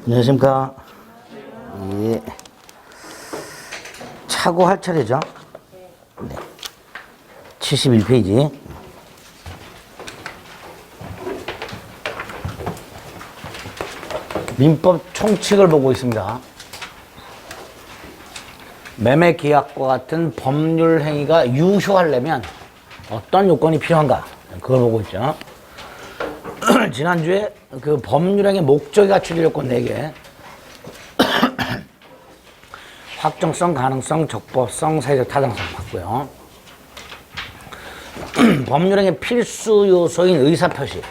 안녕하십니까. 예. 차고 할 차례죠. 네. 71페이지. 민법 총칙을 보고 있습니다. 매매 계약과 같은 법률 행위가 유효하려면 어떤 요건이 필요한가? 그걸 보고 있죠. 지난주에 그 법률행위 목적이 갖춘 요건 4개. 확정성, 가능성, 적법성, 사회적 타당성 봤고요. 법률행위 필수 요소인 의사표시.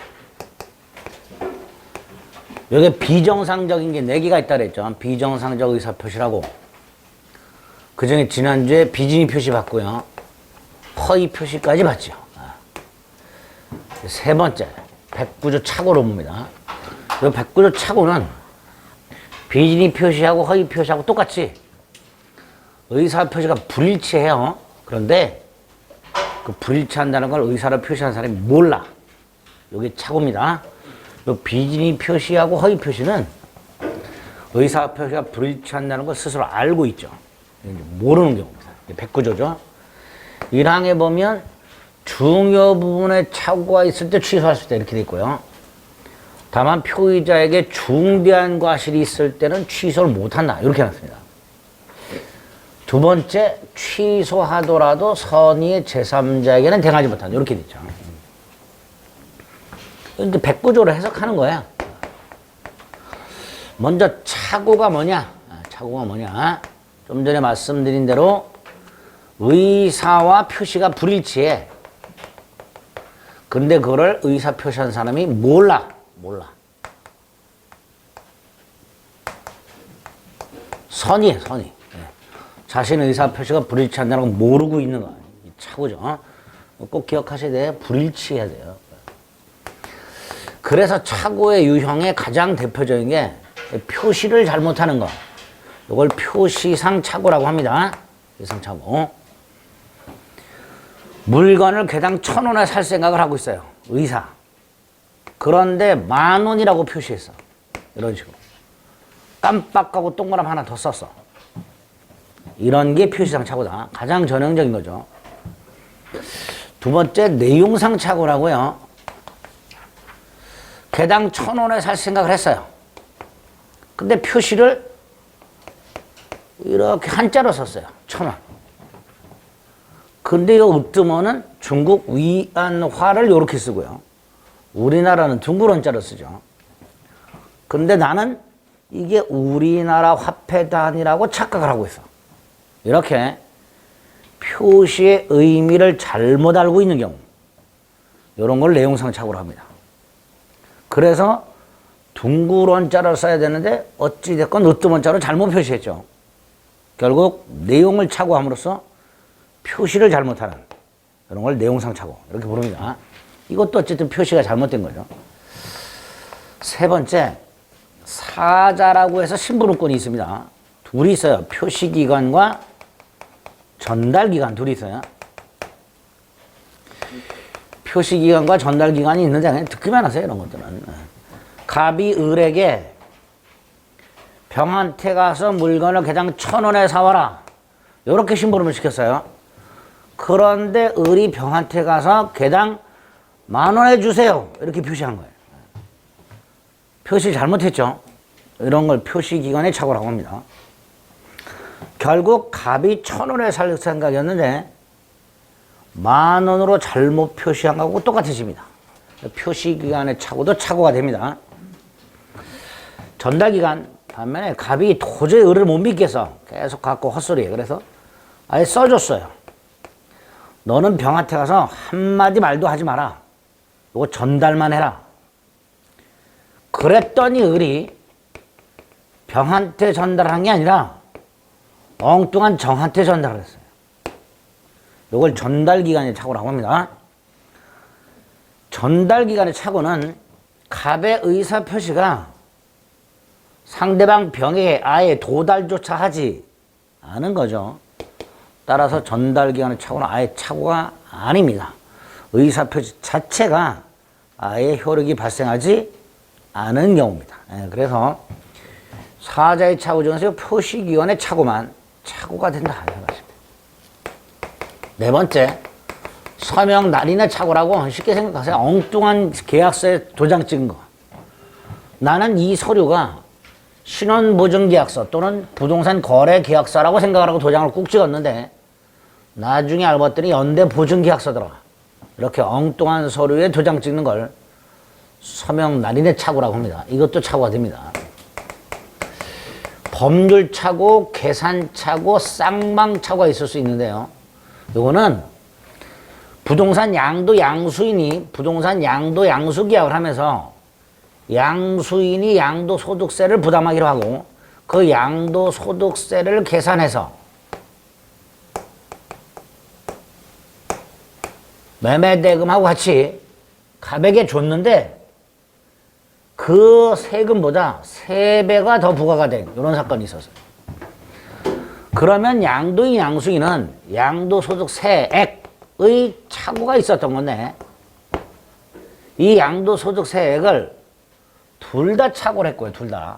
여기 비정상적인 게 4개가 있다 그랬죠. 비정상적 의사표시라고. 그 중에 지난주에 비진이 표시 봤고요. 허위 표시까지 봤죠. 세 번째, 백구조 착오로 봅니다. 이 백구조 착오는 비진이 표시하고 허위 표시하고 똑같이 의사표시가 불일치해요. 그런데 그 불일치한다는 걸 의사를 표시한 사람이 몰라. 이게 착오입니다. 이 비진이 표시하고 허위 표시는 의사표시가 불일치한다는 걸 스스로 알고 있죠. 모르는 경우입니다. 백구조죠. 1항에 보면 중요 부분에 착오가 있을 때 취소할 수 있다 이렇게 돼 있고요. 다만 표의자에게 중대한 과실이 있을 때는 취소를 못한다 이렇게 해놨습니다. 두 번째, 취소하더라도 선의의 제3자에게는 행하지 못한다 이렇게 돼 있죠. 이제 백구조로 해석하는 거야. 먼저 착오가 뭐냐? 착오가 뭐냐? 좀 전에 말씀드린 대로 의사와 표시가 불일치해. 근데 그거를 의사 표시한 사람이 몰라. 선의해, 선의. 자신의 의사 표시가 불일치한다는 걸 모르고 있는 거야. 착오죠. 꼭 기억하셔야 돼요. 불일치해야 돼요. 그래서 착오의 유형의 가장 대표적인 게 표시를 잘못하는 거. 이걸 표시상 착오라고 합니다. 표시상 착오. 물건을 개당 1,000원에 살 생각을 하고 있어요. 의사. 그런데 10,000원이라고 표시했어. 이런 식으로. 깜빡하고 동그라미 하나 더 썼어. 이런 게 표시상 착오다. 가장 전형적인 거죠. 두 번째, 내용상 착오라고요. 개당 1,000원에 살 생각을 했어요. 근데 표시를 이렇게 한자로 썼어요. 1,000원. 근데 이 으뜸어는 중국 위안화를 이렇게 쓰고요. 우리나라는 둥그런자로 쓰죠. 근데 나는 이게 우리나라 화폐 단위라고 착각을 하고 있어. 이렇게 표시의 의미를 잘못 알고 있는 경우, 이런 걸 내용상 착오로 합니다. 그래서 둥그런자를 써야 되는데 어찌됐건 으뜸원자로 잘못 표시했죠. 결국 내용을 착오함으로써 표시를 잘못하는 이런 걸 내용상 착오 이렇게 부릅니다. 이것도 어쨌든 표시가 잘못된 거죠. 세 번째, 사자라고 해서 심부름권이 있습니다. 둘이 있어요. 표시기관과 전달기관 둘이 있어요. 표시기관과 전달기관이 있는데 그냥 듣기만 하세요. 이런 것들은. 갑이 을에게 병한테 가서 물건을 개당 1,000원에 사와라. 이렇게 심부름을 시켰어요. 그런데 을이 병한테 가서 개당 10,000원에 주세요. 이렇게 표시한 거예요. 표시 잘못했죠. 이런 걸 표시기관의 착오라고 합니다. 결국 갑이 1,000원에 살 생각이었는데 10,000원으로 잘못 표시한 거하고 똑같아집니다. 표시기관의 착오도 착오가 됩니다. 전달기관 반면에 갑이 도저히 을을 못 믿겠어. 계속 갖고 헛소리해. 그래서 아예 써줬어요. 너는 병한테 가서 한마디 말도 하지 마라. 이거 전달만 해라. 그랬더니 을이 병한테 전달한 게 아니라 엉뚱한 정한테 전달을 했어요. 이걸 전달기관의 착오라고 합니다. 전달기관의 착오는 갑의 의사표시가 상대방 병에 아예 도달조차 하지 않은 거죠. 따라서 전달기관의 착오는 아예 착오가 아닙니다. 의사표시 자체가 아예 효력이 발생하지 않은 경우입니다. 그래서 사자의 착오 중에서 표시기원의 착오만 착오가 된다. 네 번째, 서명 날인의 착오라고 쉽게 생각하세요. 엉뚱한 계약서에 도장 찍은 거. 나는 이 서류가 신원보증계약서 또는 부동산 거래계약서라고 생각을 하고 도장을 꾹 찍었는데 나중에 알고 봤더니 연대보증계약서더라. 이렇게 엉뚱한 서류에 도장 찍는 걸 서명 날인의 착오라고 합니다. 이것도 착오가 됩니다. 법률 착오, 계산 착오, 쌍방 착오가 있을 수 있는데요. 이거는 부동산 양도 양수인이 부동산 양도 양수 계약을 하면서 양수인이 양도소득세를 부담하기로 하고 그 양도소득세를 계산해서 매매대금하고 같이 갑에게 줬는데 그 세금보다 3배가 더 부과가 된 이런 사건이 있었어요. 그러면 양도인 양수인은 양도소득세액의 착오가 있었던 건데 이 양도소득세액을 둘 다 착오를 했고요. 둘 다.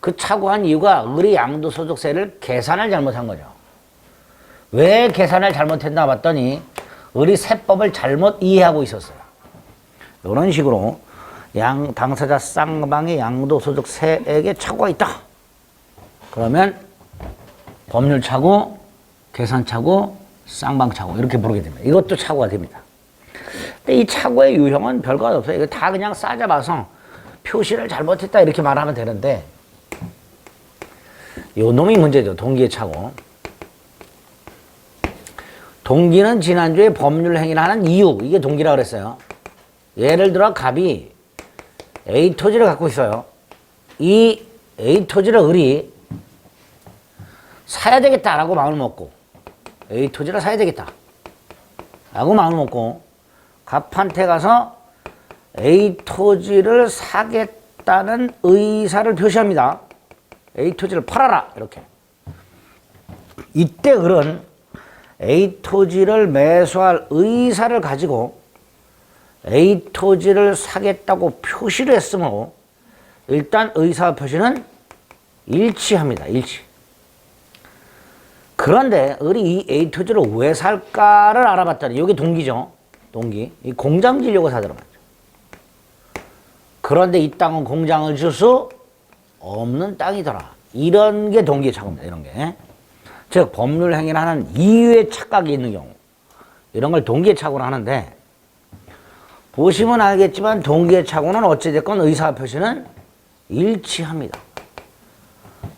그 착오한 이유가 을이 양도소득세를 계산을 잘못한 거죠. 왜 계산을 잘못했나 봤더니 을이 세법을 잘못 이해하고 있었어요. 이런 식으로 당사자 쌍방의 양도소득세액에 착오가 있다. 그러면 법률 착오, 계산 착오, 쌍방 착오 이렇게 부르게 됩니다. 이것도 착오가 됩니다. 근데 이 착오의 유형은 별거 없어요. 이거 다 그냥 싸잡아서 표시를 잘못했다 이렇게 말하면 되는데 요 놈이 문제죠. 동기의 착오. 동기는 지난주에 법률 행위를 하는 이유, 이게 동기라고 그랬어요. 예를 들어 갑이 A 토지를 갖고 있어요. 이 A 토지를 을이 사야 되겠다라고 마음을 먹고 A 토지를 사야 되겠다 라고 마음을 먹고 갑한테 가서 A 토지를 사겠다는 의사를 표시합니다. A 토지를 팔아라 이렇게. 이때 을은 A 토지를 매수할 의사를 가지고 A 토지를 사겠다고 표시를 했으므로 일단 의사 표시는 일치합니다. 일치. 그런데 을이 이 A 토지를 왜 살까를 알아봤더니 이게 동기죠. 동기. 이 공장 지려고 사더라고요. 그런데 이 땅은 공장을 줄 수 없는 땅이더라. 이런 게 동기의 착오입니다. 이런 게. 즉 법률 행위를 하는 이유의 착각이 있는 경우 이런 걸 동기의 착오로 하는데 보시면 알겠지만 동기의 착오는 어찌됐건 의사 표시는 일치합니다.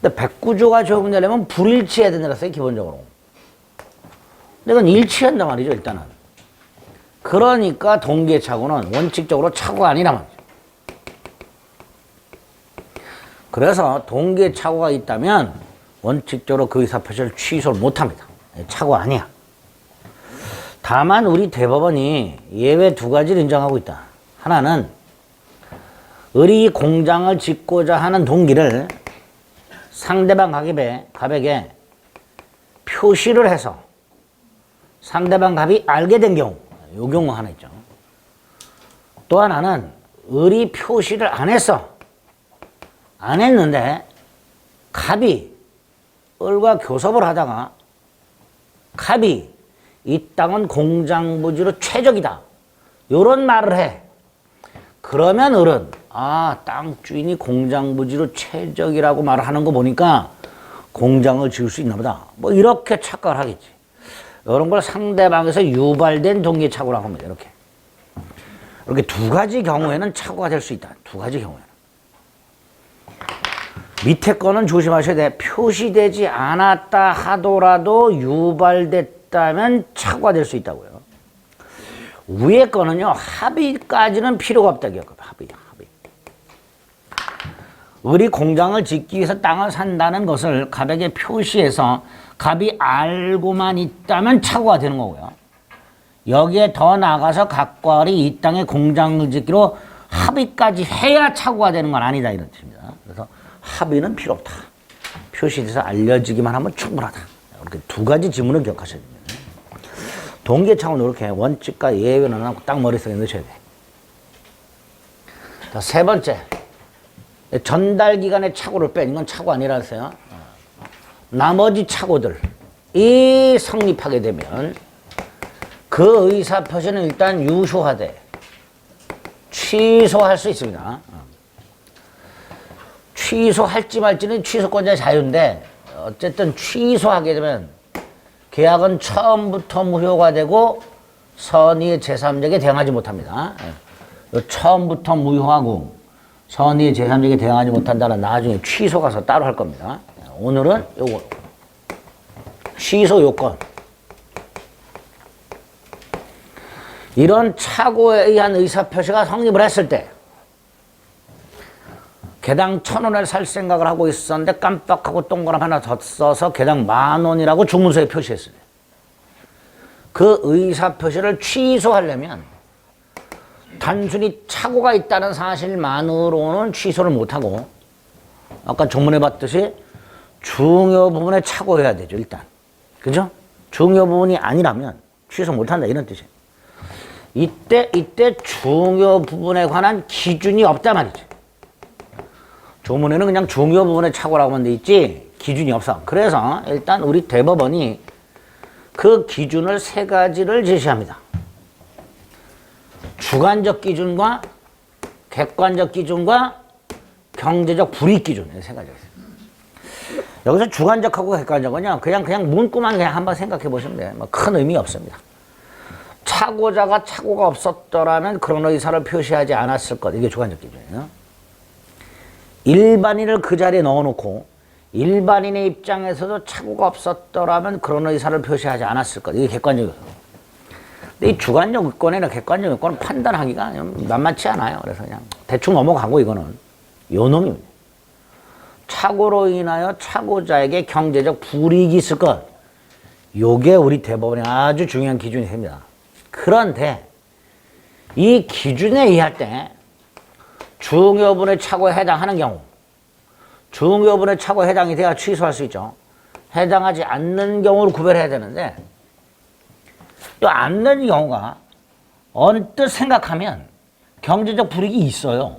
근데 백구조가 적용되려면 불일치해야 된다고 했어요. 기본적으로. 근데 이건 일치한단 말이죠. 일단은. 그러니까 동기의 착오는 원칙적으로 착오가 아니란 말이죠. 그래서 동기의 착오가 있다면 원칙적으로 그 의사표시를 취소를 못합니다. 착오가 아니야. 다만 우리 대법원이 예외 2가지를 인정하고 있다. 하나는 을이 공장을 짓고자 하는 동기를 상대방 갑에게 표시를 해서 상대방 갑이 알게 된 경우, 이 경우 하나 있죠. 또 하나는 을이 표시를 안 했는데 갑이 을과 교섭을 하다가 갑이 이 땅은 공장부지로 최적이다. 요런 말을 해. 그러면 을은 땅 주인이 공장부지로 최적이라고 말을 하는 거 보니까 공장을 지을 수 있나 보다. 뭐 이렇게 착각을 하겠지. 이런 걸 상대방에서 유발된 동기의 착오라고 합니다. 이렇게 2가지 경우에는 착오가 될 수 있다. 2가지 경우에는. 밑에 거는 조심하셔야 돼. 표시되지 않았다 하더라도 유발됐다면 착오가 될 수 있다고요. 위에 거는요. 합의까지는 필요가 없다. 합의. 을이 공장을 짓기 위해서 땅을 산다는 것을 갑에게 표시해서 갑이 알고만 있다면 착오가 되는 거고요. 여기에 더 나아가서 갑과 을이 이 땅에 공장을 짓기로 합의까지 해야 착오가 되는 건 아니다. 이런 뜻입니다. 그래서 합의는 필요 없다. 표시돼서 알려지기만 하면 충분하다. 이렇게 2가지 지문을 기억하셔야 됩니다. 동기의 착오는 이렇게 원칙과 예외는 하고 딱 머릿속에 넣으셔야 돼. 자, 3번째. 전달 기간의 착오를 뺀 이건 착오 아니라서요. 나머지 착오들이 성립하게 되면 그 의사 표시는 일단 유효하되 취소할 수 있습니다. 취소할지 말지는 취소권자의 자유인데 어쨌든 취소하게 되면 계약은 처음부터 무효가 되고 선의의 제3자에게 대응하지 못합니다. 처음부터 무효하고 선의의 제3자에게 대응하지 못한다는 나중에 취소 가서 따로 할 겁니다. 오늘은 요거 취소 요건. 이런 착오에 의한 의사표시가 성립을 했을 때 개당 1,000원을 살 생각을 하고 있었는데 깜빡하고 동그라미 하나 더 써서 개당 10,000원이라고 주문서에 표시했어요. 그 의사표시를 취소하려면 단순히 착오가 있다는 사실만으로는 취소를 못하고 아까 조문해 봤듯이 중요 부분에 착오해야 되죠. 일단 그죠? 중요 부분이 아니라면 취소 못한다 이런 뜻이에요. 이때 중요 부분에 관한 기준이 없단 말이죠. 조문에는 그냥 중요 부분에 착오라고만 돼 있지 기준이 없어. 그래서 일단 우리 대법원이 그 기준을 3가지를 제시합니다. 주관적 기준과 객관적 기준과 경제적 불이익 기준, 3가지가 있어요. 여기서 주관적하고 객관적은요 그냥 문구만 그냥 한번 생각해 보시면 돼요. 뭐 큰 의미 없습니다. 착오자가 착오가 없었더라면 그런 의사를 표시하지 않았을 것. 이게 주관적 기준이에요. 일반인을 그 자리에 넣어놓고 일반인의 입장에서도 착오가 없었더라면 그런 의사를 표시하지 않았을 것. 이게 객관적이에요. 근데 이 주관적 요건이나 객관적 요건은 판단하기가 만만치 않아요. 그래서 그냥 대충 넘어가고 이거는 요놈입니다. 착오로 인하여 착오자에게 경제적 불이익이 있을 것. 요게 우리 대법원의 아주 중요한 기준이 됩니다. 그런데 이 기준에 의할 때 중요분의 착오에 해당하는 경우 중요분의 착오에 해당이 돼야 취소할 수 있죠. 해당하지 않는 경우를 구별해야 되는데 또 않는 경우가 언뜻 생각하면 경제적 불이익이 있어요.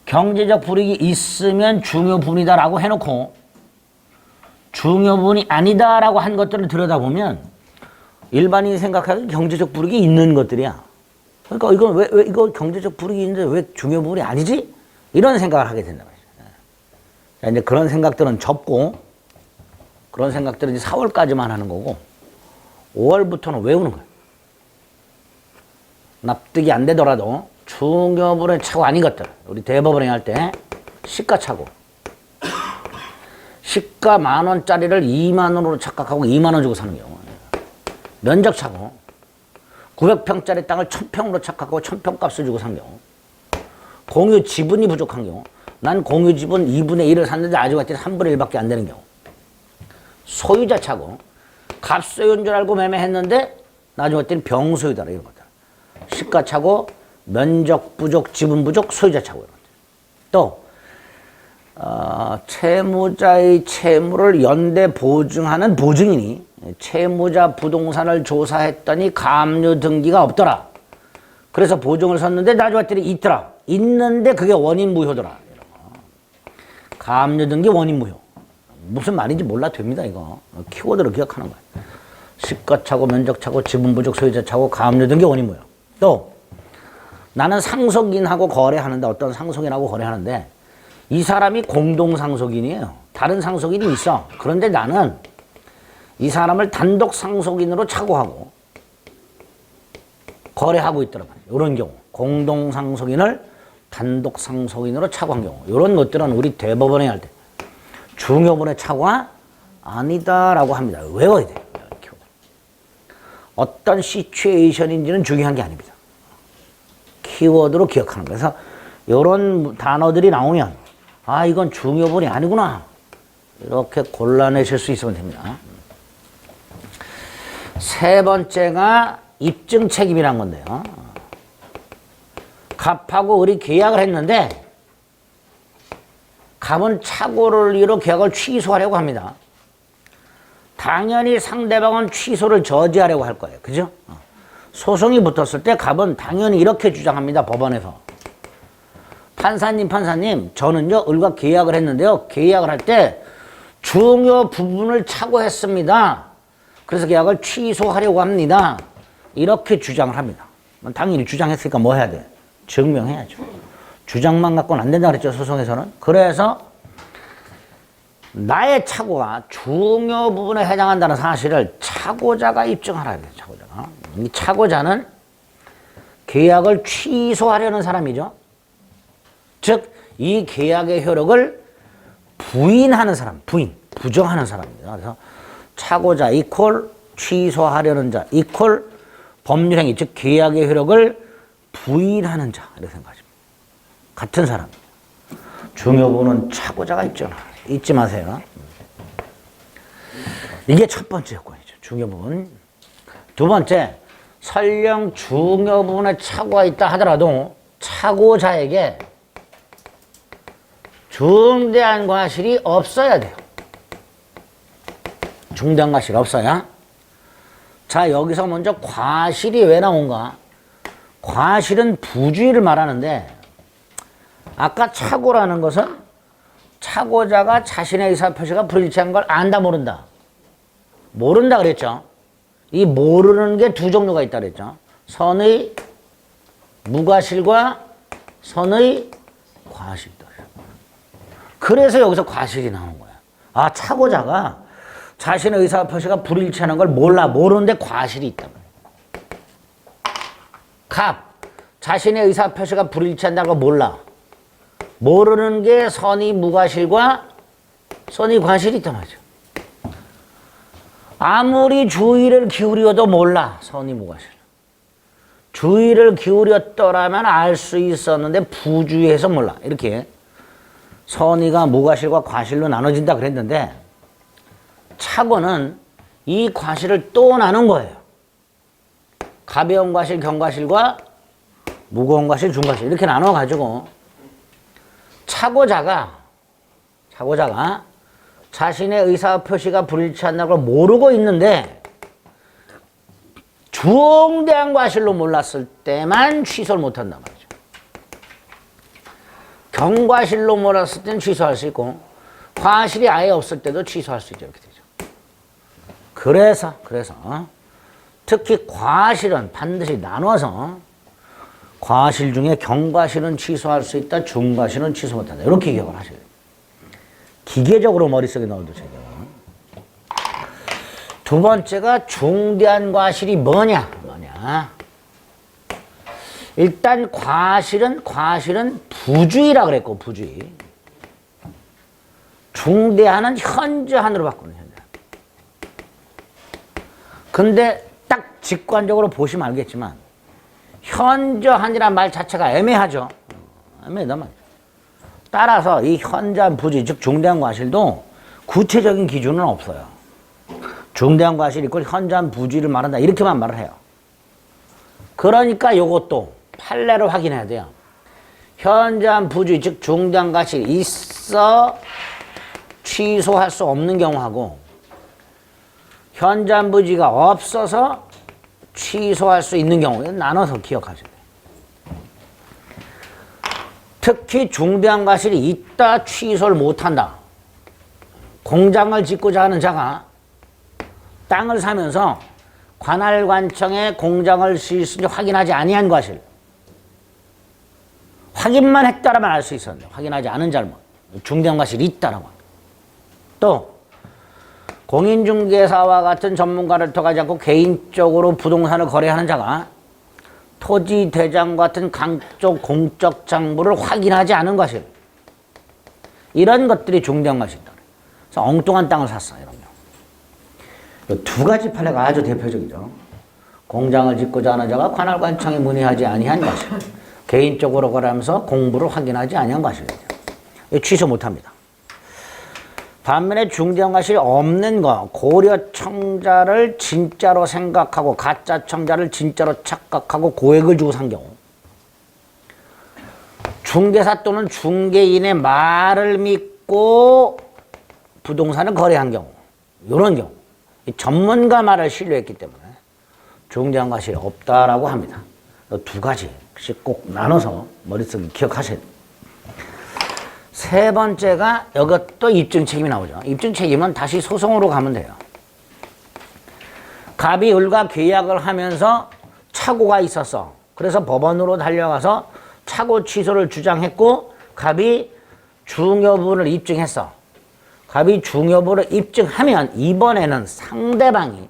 경제적 불이익이 있으면 중요분이다라고 해놓고 중요분이 아니다라고 한 것들을 들여다보면 일반인이 생각하기에 경제적 불이익이 있는 것들이야. 그러니까 이건 왜 이거 경제적 불이익이 있는데 왜 중요 부분이 아니지? 이런 생각을 하게 된단 말이죠. 자, 이제 그런 생각들은 접고 그런 생각들은 이제 4월까지만 하는 거고 5월부터는 외우는 거예요. 납득이 안 되더라도 중요 부분의 착오 아닌 것들 우리 대법원에 할 때 시가 착오 시가 10,000원짜리를 20,000원으로 착각하고 20,000원 주고 사는 경우 면적 착오 900평짜리 땅을 1,000평으로 착각하고 1,000평 값을 주고 산 경우 공유 지분이 부족한 경우 난 공유 지분 2분의 1을 샀는데 아직 3분의 1밖에 안 되는 경우 소유자 착오 갑소유인 줄 알고 매매했는데 나중에 봤더니 병소유다 이런 것들 시가 착오 면적 부족 지분 부족 소유자 착오 이런 것들 또 채무자의 채무를 연대 보증하는 보증인이 채무자 부동산을 조사했더니 가압류 등기가 없더라. 그래서 보증을 섰는데 나중에 봤더니 있더라. 있는데 그게 원인 무효더라. 가압류 등기 원인 무효. 무슨 말인지 몰라도 됩니다. 이거 키워드로 기억하는 거예요. 시가차고 면적차고 지분 부족 소유자차고 가압류 등기 원인 무효. 또 나는 상속인하고 거래하는데 어떤 상속인하고 거래하는데 이 사람이 공동상속인이에요. 다른 상속인이 있어. 그런데 나는 이 사람을 단독 상속인으로 착오하고 거래하고 있더란 말이에요. 이런 경우 공동상속인을 단독 상속인으로 착오한 경우 이런 것들은 우리 대법원에 할 때 중요분의 착오가 아니다라고 합니다. 외워야 돼요. 어떤 시츄에이션인지는 중요한 게 아닙니다. 키워드로 기억하는 거예요. 그래서 이런 단어들이 나오면 아 이건 중요분이 아니구나 이렇게 골라내실 수 있으면 됩니다. 3번째가 입증 책임이란 건데요. 갑하고 우리 계약을 했는데 갑은 착오를 이유로 계약을 취소하려고 합니다. 당연히 상대방은 취소를 저지하려고 할 거예요. 그죠? 소송이 붙었을 때 갑은 당연히 이렇게 주장합니다. 법원에서. 판사님, 저는요, 을과 계약을 했는데요. 계약을 할 때 중요 부분을 착오했습니다. 그래서 계약을 취소하려고 합니다. 이렇게 주장을 합니다. 당연히 주장했으니까 뭐 해야 돼? 증명해야죠. 주장만 갖고는 안 된다고 그랬죠, 소송에서는. 그래서 나의 착오가 중요 부분에 해당한다는 사실을 착오자가 입증하라 해요, 착오자가. 이 착오자는 계약을 취소하려는 사람이죠. 즉, 이 계약의 효력을 부인하는 사람, 부정하는 사람입니다. 그래서 착오자 이퀄 취소하려는 자 이퀄 법률행위, 즉 계약의 효력을 부인하는 자 이렇게 생각하십니다. 같은 사람. 중요부는 착오자가 있죠. 잊지 마세요. 이게 첫 번째 요건이죠. 중요부분. 두 번째, 설령 중요부분에 착오가 있다 하더라도 착오자에게 중대한 과실이 없어야 돼요. 중대한 과실이 없어야. 자, 여기서 먼저 과실이 왜 나온가? 과실은 부주의를 말하는데 아까 착오라는 것은 착오자가 자신의 의사표시가 불일치한 걸 안다 모른다? 모른다 그랬죠. 이 모르는 게 두 종류가 있다 그랬죠. 선의 무과실과 선의 과실이다. 그래서 여기서 과실이 나오는 거야. 아, 착오자가 자신의 의사표시가 불일치하는 걸 모르는데 과실이 있단 말이야. 갑, 자신의 의사표시가 불일치한다는 걸 몰라. 모르는 게 선의 무과실과 선의 과실이 있단 말이죠. 아무리 주의를 기울여도 몰라, 선의 무과실. 주의를 기울였더라면 알 수 있었는데 부주의해서 몰라. 이렇게 선의가 무과실과 과실로 나눠진다 그랬는데 착오는 이 과실을 또 나눈 거예요. 가벼운 과실, 경과실과 무거운 과실, 중과실 이렇게 나눠가지고 착오자가 자신의 의사표시가 불일치한다는 걸 모르고 있는데 중대한 과실로 몰랐을 때만 취소를 못한단 말이죠. 경과실로 몰랐을 때는 취소할 수 있고 과실이 아예 없을 때도 취소할 수 있죠. 이렇게 되죠. 그래서 특히 과실은 반드시 나눠서 과실 중에 경과실은 취소할 수 있다, 중과실은 취소 못한다. 이렇게 기억을 하셔야 돼요. 기계적으로 머릿속에 넣어도 돼요. 두 번째가 중대한 과실이 뭐냐? 일단 과실은 부주의라 그랬고, 부주의. 중대한은 현저한으로 바꾸는 현저한. 근데 딱 직관적으로 보시면 알겠지만 현저한이란 말 자체가 애매하죠. 애매하단 말이죠. 따라서 이 현저한 부주의, 즉 중대한 과실도 구체적인 기준은 없어요. 중대한 과실 이꼴 현저한 부주의를 말한다 이렇게만 말을 해요. 그러니까 요것도 판례로 확인해야 돼요. 현저한 부주의, 즉 중대한 과실이 있어 취소할 수 없는 경우하고 현저한 부주의가 없어서 취소할 수 있는 경우에 나눠서 기억하셔야 돼요. 특히 중대한 과실이 있다 취소를 못한다. 공장을 짓고자 하는 자가 땅을 사면서 관할관청에 공장을 지을 수 있는지 확인하지 아니한 과실. 확인만 했다라면 알 수 있었는데 확인하지 않은 잘못. 중대한 과실이 있다라고 합니다. 또 공인중개사와 같은 전문가를 통하지 않고 개인적으로 부동산을 거래하는 자가 토지대장 같은 강적 공적 장부를 확인하지 않은 과실. 이런 것들이 중대한 과실이다. 그래서 엉뚱한 땅을 샀어. 이런 경우. 두 가지 판례가 아주 대표적이죠. 공장을 짓고자 하는 자가 관할관청에 문의하지 아니한 과실. 개인적으로 거래하면서 공부를 확인하지 아니한 과실이죠. 취소 못합니다. 반면에 중대한 과실이 없는 거, 고려청자를 진짜로 생각하고 가짜 청자를 진짜로 착각하고 고액을 주고 산 경우, 중개사 또는 중개인의 말을 믿고 부동산을 거래한 경우, 이런 경우 전문가 말을 신뢰했기 때문에 중대한 과실이 없다라고 합니다. 두 가지씩 꼭 나눠서 머릿속에 기억하셔야 돼요. 세 번째가 이것도 입증 책임이 나오죠. 입증 책임은 다시 소송으로 가면 돼요. 갑이 을과 계약을 하면서 착오가 있었어. 그래서 법원으로 달려가서 착오 취소를 주장했고 갑이 중여부를 입증했어. 갑이 중여부를 입증하면 이번에는 상대방이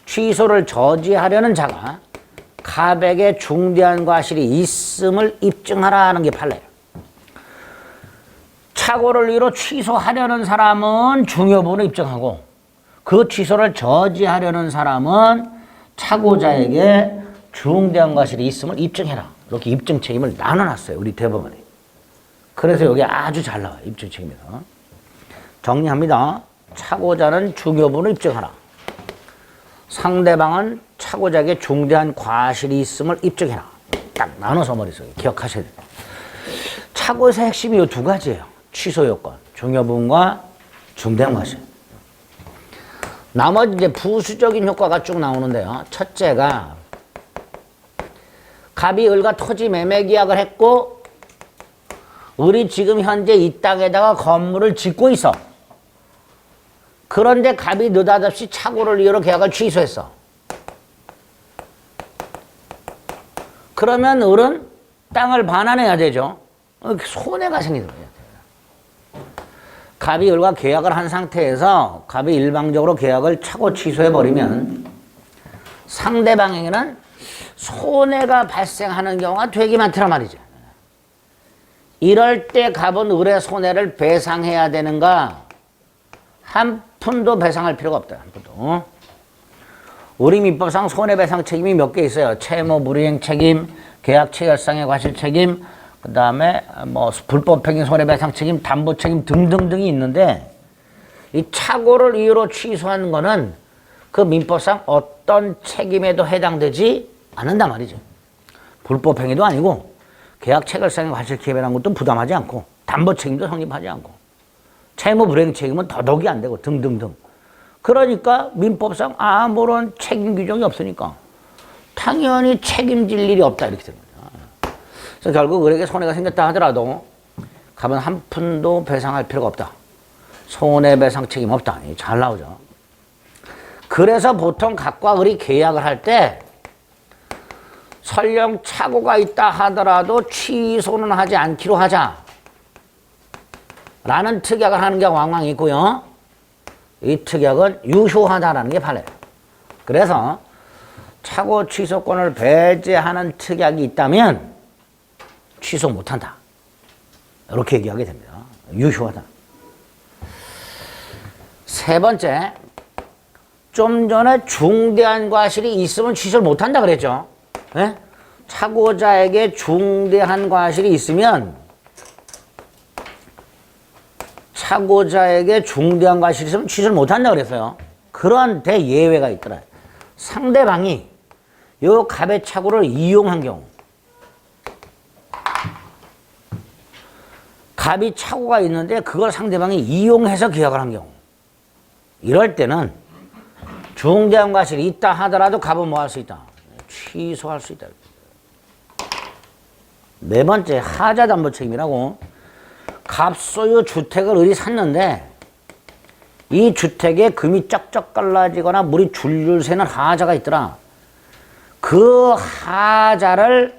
취소를 저지하려는 자가 갑에게 중대한 과실이 있음을 입증하라는 게 판례예요. 착오를 이유로 취소하려는 사람은 중여부를 입증하고 그 취소를 저지하려는 사람은 착오자에게 중대한 과실이 있음을 입증해라. 이렇게 입증 책임을 나눠놨어요. 우리 대법원이. 그래서 여기 아주 잘 나와요. 입증 책임에서. 정리합니다. 착오자는 중여부를 입증하라. 상대방은 착오자에게 중대한 과실이 있음을 입증해라. 딱 나눠서 머릿속에 기억하셔야 돼요. 착오에서 핵심이 이 두 가지예요. 취소 요건, 중여부와 중대한 과실. 나머지 이제 부수적인 효과가 쭉 나오는데요. 첫째가 갑이 을과 토지 매매 계약을 했고 을이 지금 현재 이 땅에다가 건물을 짓고 있어. 그런데 갑이 느닷없이 착오를 이유로 계약을 취소했어. 그러면 을은 땅을 반환해야 되죠. 손해가 생기는 거예요. 갑이 을과 계약을 한 상태에서 갑이 일방적으로 계약을 착오 취소해버리면 상대방에게는 손해가 발생하는 경우가 되게 많더란 말이죠. 이럴 때 갑은 을의 손해를 배상해야 되는가? 한 푼도 배상할 필요가 없다. 한 푼도. 우리 민법상 손해배상 책임이 몇 개 있어요. 채무 불이행 책임, 계약 체결상의 과실 책임, 그 다음에 뭐 불법행위 손해배상 책임, 담보 책임 등등등이 있는데 이 착오를 이유로 취소하는 거는 그 민법상 어떤 책임에도 해당되지 않는단 말이죠. 불법행위도 아니고 계약 체결상의 과실 기회라는 것도 부담하지 않고 담보 책임도 성립하지 않고 채무 불이행 책임은 더더욱이 안 되고 등등등. 그러니까 민법상 아무런 책임 규정이 없으니까 당연히 책임질 일이 없다 이렇게 되는 거죠. 그래서 결국 을에게 손해가 생겼다 하더라도 갑은 한 푼도 배상할 필요가 없다. 손해배상 책임 없다. 잘 나오죠. 그래서 보통 갑과 을이 계약을 할 때 설령 착오가 있다 하더라도 취소는 하지 않기로 하자 라는 특약을 하는 게 왕왕 있고요. 이 특약은 유효하다라는 게 판례예요. 그래서 착오 취소권을 배제하는 특약이 있다면 취소 못한다. 이렇게 얘기하게 됩니다. 유효하다. 세 번째, 좀 전에 중대한 과실이 있으면 취소를 못한다 그랬죠. 네? 착오자에게 중대한 과실이 있으면 착오자에게 중대한 과실이 있으면 취소를 못한다 그랬어요. 그런데 예외가 있더라. 상대방이 요 갑의 착오를 이용한 경우, 갑이 착오가 있는데 그걸 상대방이 이용해서 계약을 한 경우, 이럴 때는 중대한 과실이 있다 하더라도 갑은 뭐 할 수 있다? 취소할 수 있다. 네 번째, 하자 담보 책임이라고. 갑 소유 주택을 을이 샀는데 이 주택에 금이 쩍쩍 갈라지거나 물이 줄줄 새는 하자가 있더라. 그 하자를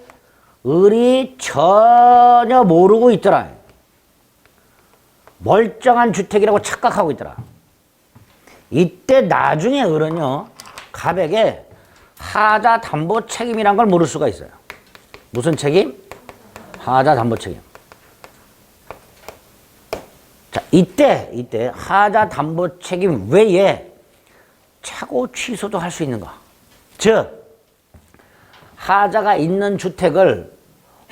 을이 전혀 모르고 있더라. 멀쩡한 주택이라고 착각하고 있더라. 이때 나중에 을은요, 갑에게 하자 담보 책임이란 걸 물을 수가 있어요. 무슨 책임? 하자 담보 책임. 자, 이때 하자 담보 책임 외에 착오 취소도 할 수 있는가? 즉, 하자가 있는 주택을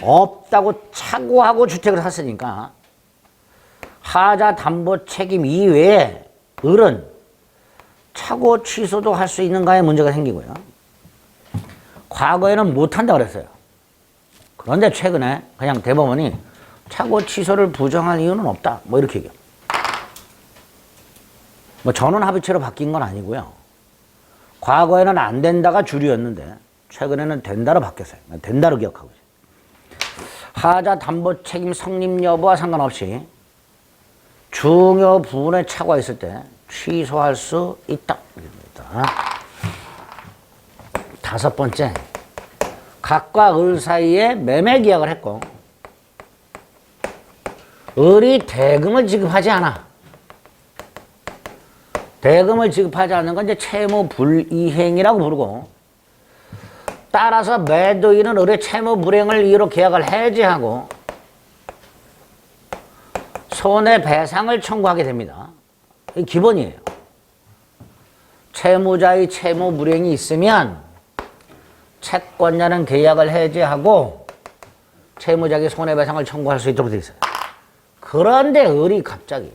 없다고 착오하고 주택을 샀으니까 하자 담보 책임 이외에 을은 착오 취소도 할 수 있는가에 문제가 생기고요. 과거에는 못한다 그랬어요. 그런데 최근에 그냥 대법원이 착오 취소를 부정할 이유는 없다. 뭐 이렇게 얘기해요. 뭐 전원 합의체로 바뀐 건 아니고요. 과거에는 안 된다가 주류였는데 최근에는 된다로 바뀌었어요. 된다로 기억하고 있어요. 하자 담보 책임 성립 여부와 상관없이 중요 부분에 착오가 있을 때 취소할 수 있다. 다섯 번째, 각과 을 사이에 매매 계약을 했고 을이 대금을 지급하지 않아. 대금을 지급하지 않는 건 이제 채무 불이행이라고 부르고, 따라서 매도인은 을의 채무 불이행을 이유로 계약을 해지하고 손해배상을 청구하게 됩니다. 이게 기본이에요. 채무자의 채무 불이행이 있으면 채권자는 계약을 해지하고 채무자에게 손해배상을 청구할 수 있도록 되어 있어요. 그런데 을이 갑자기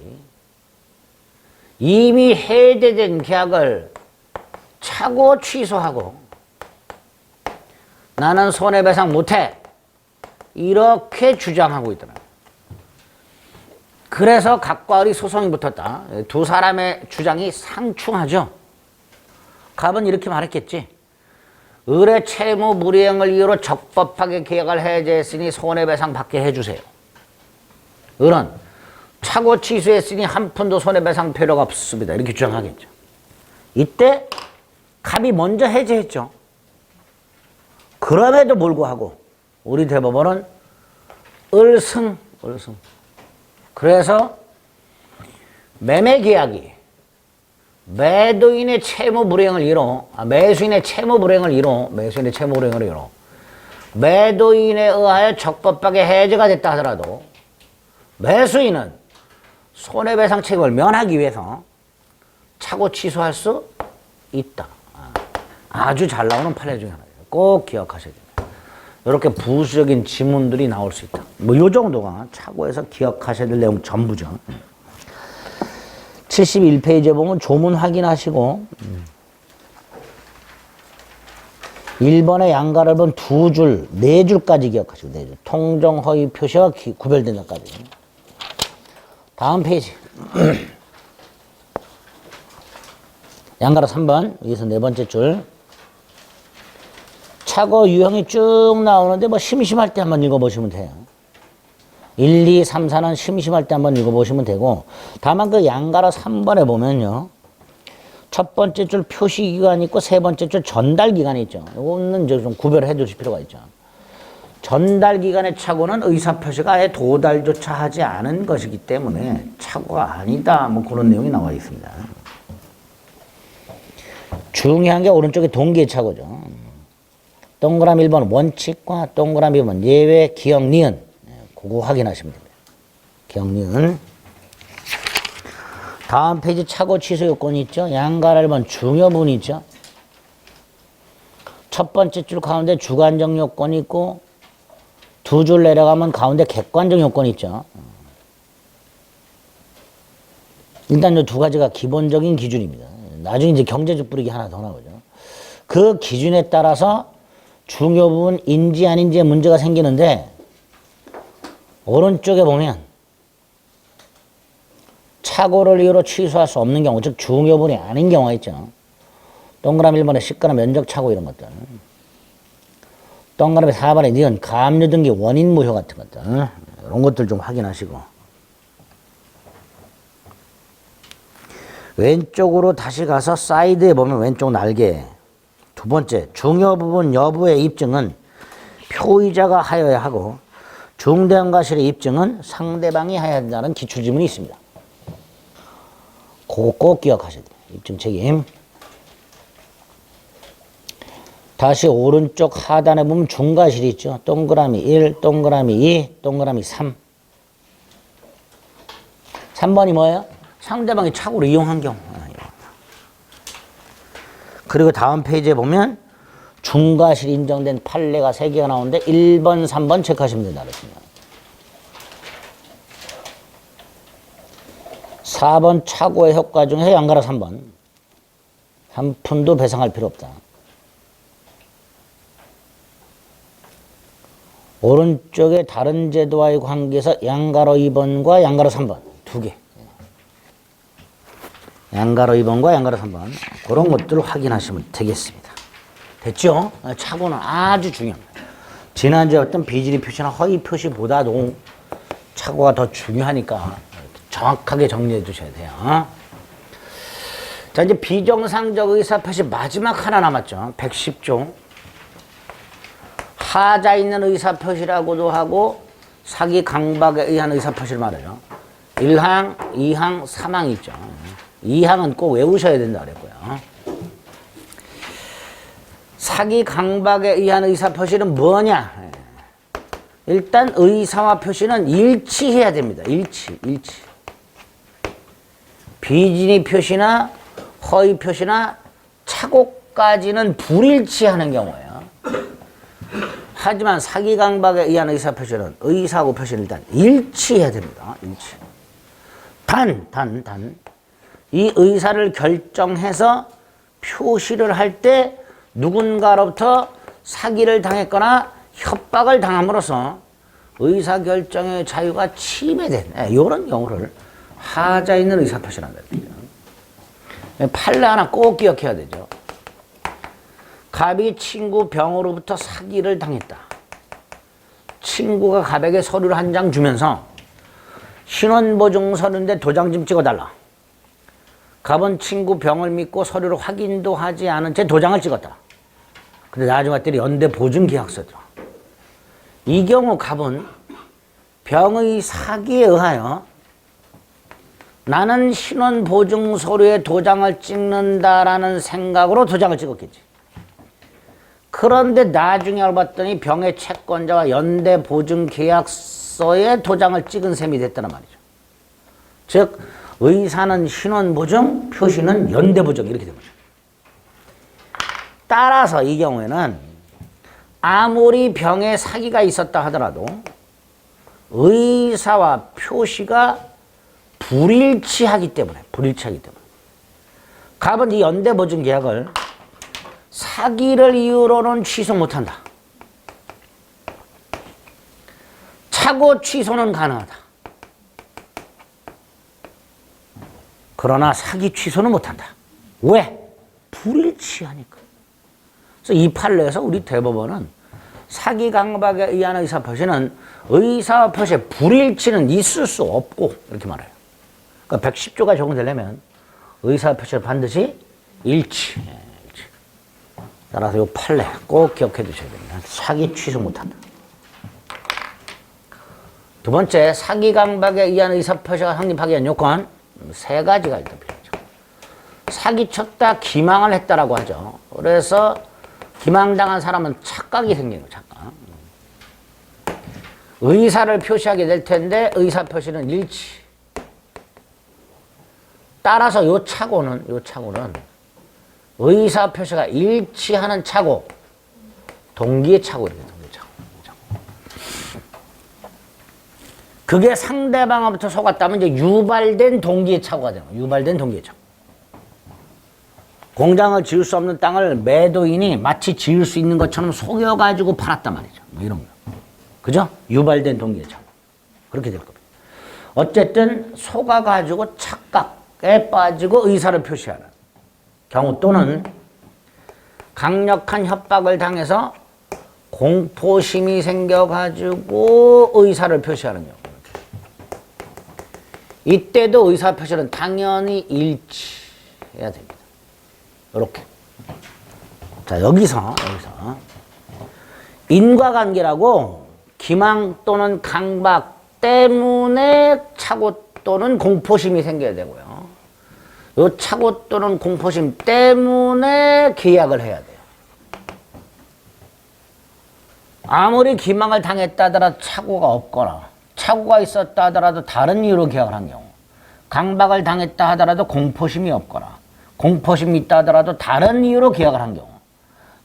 이미 해제된 계약을 차고 취소하고 나는 손해배상 못해 이렇게 주장하고 있더라고요. 그래서 각과 을이 소송이 붙었다. 두 사람의 주장이 상충하죠. 갑은 이렇게 말했겠지. 을의 채무 불이행을 이유로 적법하게 계약을 해제했으니 손해배상 받게 해주세요. 을은 차고 취소했으니 한 푼도 손해배상 필요가 없습니다. 이렇게 주장하겠죠. 이때 갑이 먼저 해제했죠. 그럼에도 불구하고 우리 대법원은 을승. 그래서 매매계약이 매도인의 채무 불이행을 이유로, 매수인의 채무 불이행을 이유로, 매도인에 의하여 적법하게 해제가 됐다 하더라도 매수인은 손해배상 책임을 면하기 위해서 차고 취소할 수 있다. 아주 잘 나오는 판례 중에 하나예요. 꼭 기억하셔야 됩니다. 이렇게 부수적인 지문들이 나올 수 있다. 뭐 요 정도가 차고에서 기억하셔야 될 내용 전부죠. 71페이지에 보면 조문 확인하시고 1번의 양가를 본 두 줄, 네 줄까지 기억하시고, 네 줄. 통정 허위 표시와 구별된 것까지. 다음 페이지. 양가로 3번, 여기서 네 번째 줄. 차고 유형이 쭉 나오는데 뭐 심심할 때 한번 읽어보시면 돼요. 1, 2, 3, 4는 심심할 때 한번 읽어보시면 되고, 다만 그 양가로 3번에 보면요. 첫 번째 줄 표시기간이 있고 세 번째 줄 전달기간이 있죠. 이거는 좀 구별해 두실 필요가 있죠. 전달기간의 착오는 의사표시가 아예 도달조차 하지 않은 것이기 때문에 착오가 아니다. 뭐 그런 내용이 나와 있습니다. 중요한 게 오른쪽에 동기의 착오죠. 동그라미 1번 원칙과 동그라미 2번 예외, 기억, 니은. 그거 확인하시면 됩니다. 기억, 니은. 다음 페이지 착오 취소 요건이 있죠. 양가를 1번 중요 부분이 있죠. 첫 번째 줄 가운데 주관적 요건이 있고 두 줄 내려가면 가운데 객관적 요건이 있죠. 일단 이 두 가지가 기본적인 기준입니다. 나중에 이제 경제적 뿌리기 하나 더 나오죠. 그 기준에 따라서 중요 부분 인지 아닌지에 문제가 생기는데 오른쪽에 보면 착오를 이유로 취소할 수 없는 경우, 즉 중요 부분이 아닌 경우가 있죠. 동그라미 1번에 시가나 면적 착오 이런 것들. 동그라미 4번에 니은 가압류 등기 원인 무효 같은 것들. 이런 것들 좀 확인하시고. 왼쪽으로 다시 가서 사이드에 보면 왼쪽 날개. 두 번째, 중요 부분 여부의 입증은 표의자가 하여야 하고 중대형과실의 입증은 상대방이 해야 한다는 기출지문이 있습니다. 그거 꼭 기억하셔야 돼요. 입증 책임. 다시 오른쪽 하단에 보면 중과실이 있죠. 동그라미 1, 동그라미 2, 동그라미 3. 3번이 뭐예요? 상대방이 착오를 이용한 경우. 그리고 다음 페이지에 보면 중과실 인정된 판례가 3개가 나오는데 1번, 3번 체크하시면 된다 그랬습니다. 4번 착오의 효과 중에서 양가로 3번. 한 푼도 배상할 필요 없다. 오른쪽에 다른 제도와의 관계에서 양가로 2번과 양가로 3번. 두 개. 양가로 2번과 양가로 3번. 그런 것들을 확인하시면 되겠습니다. 됐죠? 착오는 아주 중요합니다. 지난주에 어떤 비질이 표시나 허위 표시보다도 착오가 더 중요하니까 정확하게 정리해 주셔야 돼요. 자, 이제 비정상적 의사표시 마지막 하나 남았죠. 110조. 하자 있는 의사표시라고도 하고 사기 강박에 의한 의사표시를 말해요. 1항, 2항, 3항이 있죠. 2항은 꼭 외우셔야 된다 그랬고요. 사기 강박에 의한 의사표시는 뭐냐? 일단 의사와 표시는 일치해야 됩니다. 일치. 비진이 표시나 허위 표시나 착오까지는 불일치하는 경우예요. 하지만 사기 강박에 의한 의사표시는 의사하고 표시는 일단 일치해야 됩니다. 일치. 이 의사를 결정해서 표시를 할 때 누군가로부터 사기를 당했거나 협박을 당함으로써 의사결정의 자유가 침해된 이런 경우를 하자 있는 의사표시란다. 판례 하나 꼭 기억해야 되죠. 갑이 친구 병으로부터 사기를 당했다. 친구가 갑에게 서류를 한 장 주면서 신원보증서류인데 도장 좀 찍어달라. 갑은 친구 병을 믿고 서류를 확인도 하지 않은 채 도장을 찍었다. 근데 나중에 봤더니 연대보증계약서죠. 이 경우 갑은 병의 사기에 의하여 나는 신원보증서류에 도장을 찍는다라는 생각으로 도장을 찍었겠지. 그런데 나중에 알아봤더니 병의 채권자와 연대보증계약서에 도장을 찍은 셈이 됐다는 말이죠. 즉 의사는 신원보증, 표시는 연대보증 이렇게 됩니다. 따라서 이 경우에는 아무리 병에 사기가 있었다 하더라도 의사와 표시가 불일치하기 때문에 갑은 이 연대보증 계약을 사기를 이유로는 취소 못한다. 착오 취소는 가능하다. 그러나 사기 취소는 못한다. 왜? 불일치하니까. 그래서 이 판례에서 우리 대법원은 사기 강박에 의한 의사표시는 의사와 표시의 불일치는 있을 수 없고 이렇게 말해요. 그러니까 110조가 적용되려면 의사와 표시는 반드시 일치. 따라서 이 판례 꼭 기억해 두셔야 됩니다. 사기 취소 못한다. 두 번째, 사기 강박에 의한 의사표시가 성립하기 위한 요건 세 가지가 일단 필요하죠. 사기쳤다, 기망을 했다라고 하죠. 그래서 기망당한 사람은 착각이 생기는 거예요. 착각. 의사를 표시하게 될 텐데 의사 표시는 일치. 따라서 요 착오는 의사 표시가 일치하는 착오, 동기의 착오 이렇게 동기의 착오. 그게 상대방으로부터 속았다면 이제 유발된 동기의 착오가 되는 거예요. 유발된 동기의 착오. 공장을 지을 수 없는 땅을 매도인이 마치 지을 수 있는 것처럼 속여가지고 팔았단 말이죠. 뭐 이런 거. 그죠? 유발된 동기의 착오. 그렇게 될 겁니다. 어쨌든 속아가지고 착각에 빠지고 의사를 표시하는 경우 또는 강력한 협박을 당해서 공포심이 생겨가지고 의사를 표시하는 경우. 이때도 의사 표시는 당연히 일치해야 됩니다. 이렇게. 자, 여기서 인과관계라고 기망 또는 강박 때문에 착오 또는 공포심이 생겨야 되고요. 요 착오 또는 공포심 때문에 계약을 해야 돼요. 아무리 기망을 당했다 하더라도 착오가 없거나 착오가 있었다 하더라도 다른 이유로 계약을 한 경우, 강박을 당했다 하더라도 공포심이 없거나 공포심이 있다 하더라도 다른 이유로 계약을 한 경우,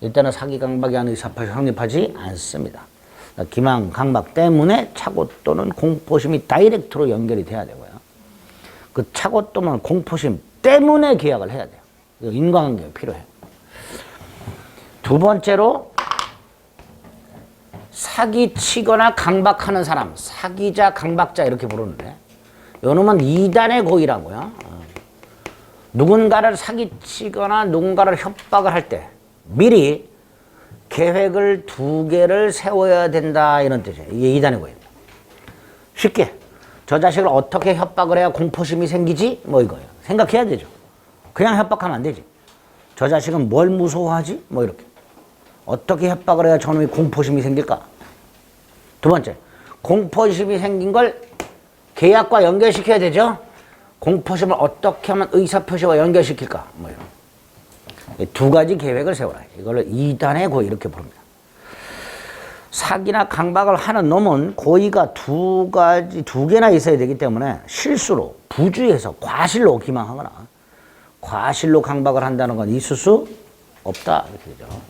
일단은 사기 강박이 아닌 의사표시 성립하지 않습니다. 기망, 강박 때문에 착오 또는 공포심이 다이렉트로 연결이 돼야 되고요. 그 착오 또는 공포심 때문에 계약을 해야 돼요. 인과관계가 필요해요. 두 번째로 사기치거나 강박하는 사람, 사기자, 강박자 이렇게 부르는데 요놈은 2단의 고의라고요. 누군가를 사기치거나 누군가를 협박을 할 때 미리 계획을 2개를 세워야 된다 이런 뜻이에요. 이게 2단의 고입니다. 쉽게 저 자식을 어떻게 협박을 해야 공포심이 생기지? 뭐 이거예요. 생각해야 되죠. 그냥 협박하면 안 되지. 저 자식은 뭘 무서워하지? 뭐 이렇게. 어떻게 협박을 해야 저놈이 공포심이 생길까? 두 번째, 공포심이 생긴 걸 계약과 연결시켜야 되죠. 공포심을 어떻게 하면 의사표시와 연결시킬까? 뭐 이런. 2가지 계획을 세워라. 이걸 2단의 고의 이렇게 부릅니다. 사기나 강박을 하는 놈은 고의가 2개나 있어야 되기 때문에 실수로, 부주의해서 과실로 기망하거나 과실로 강박을 한다는 건 있을 수 없다. 이렇게 되죠.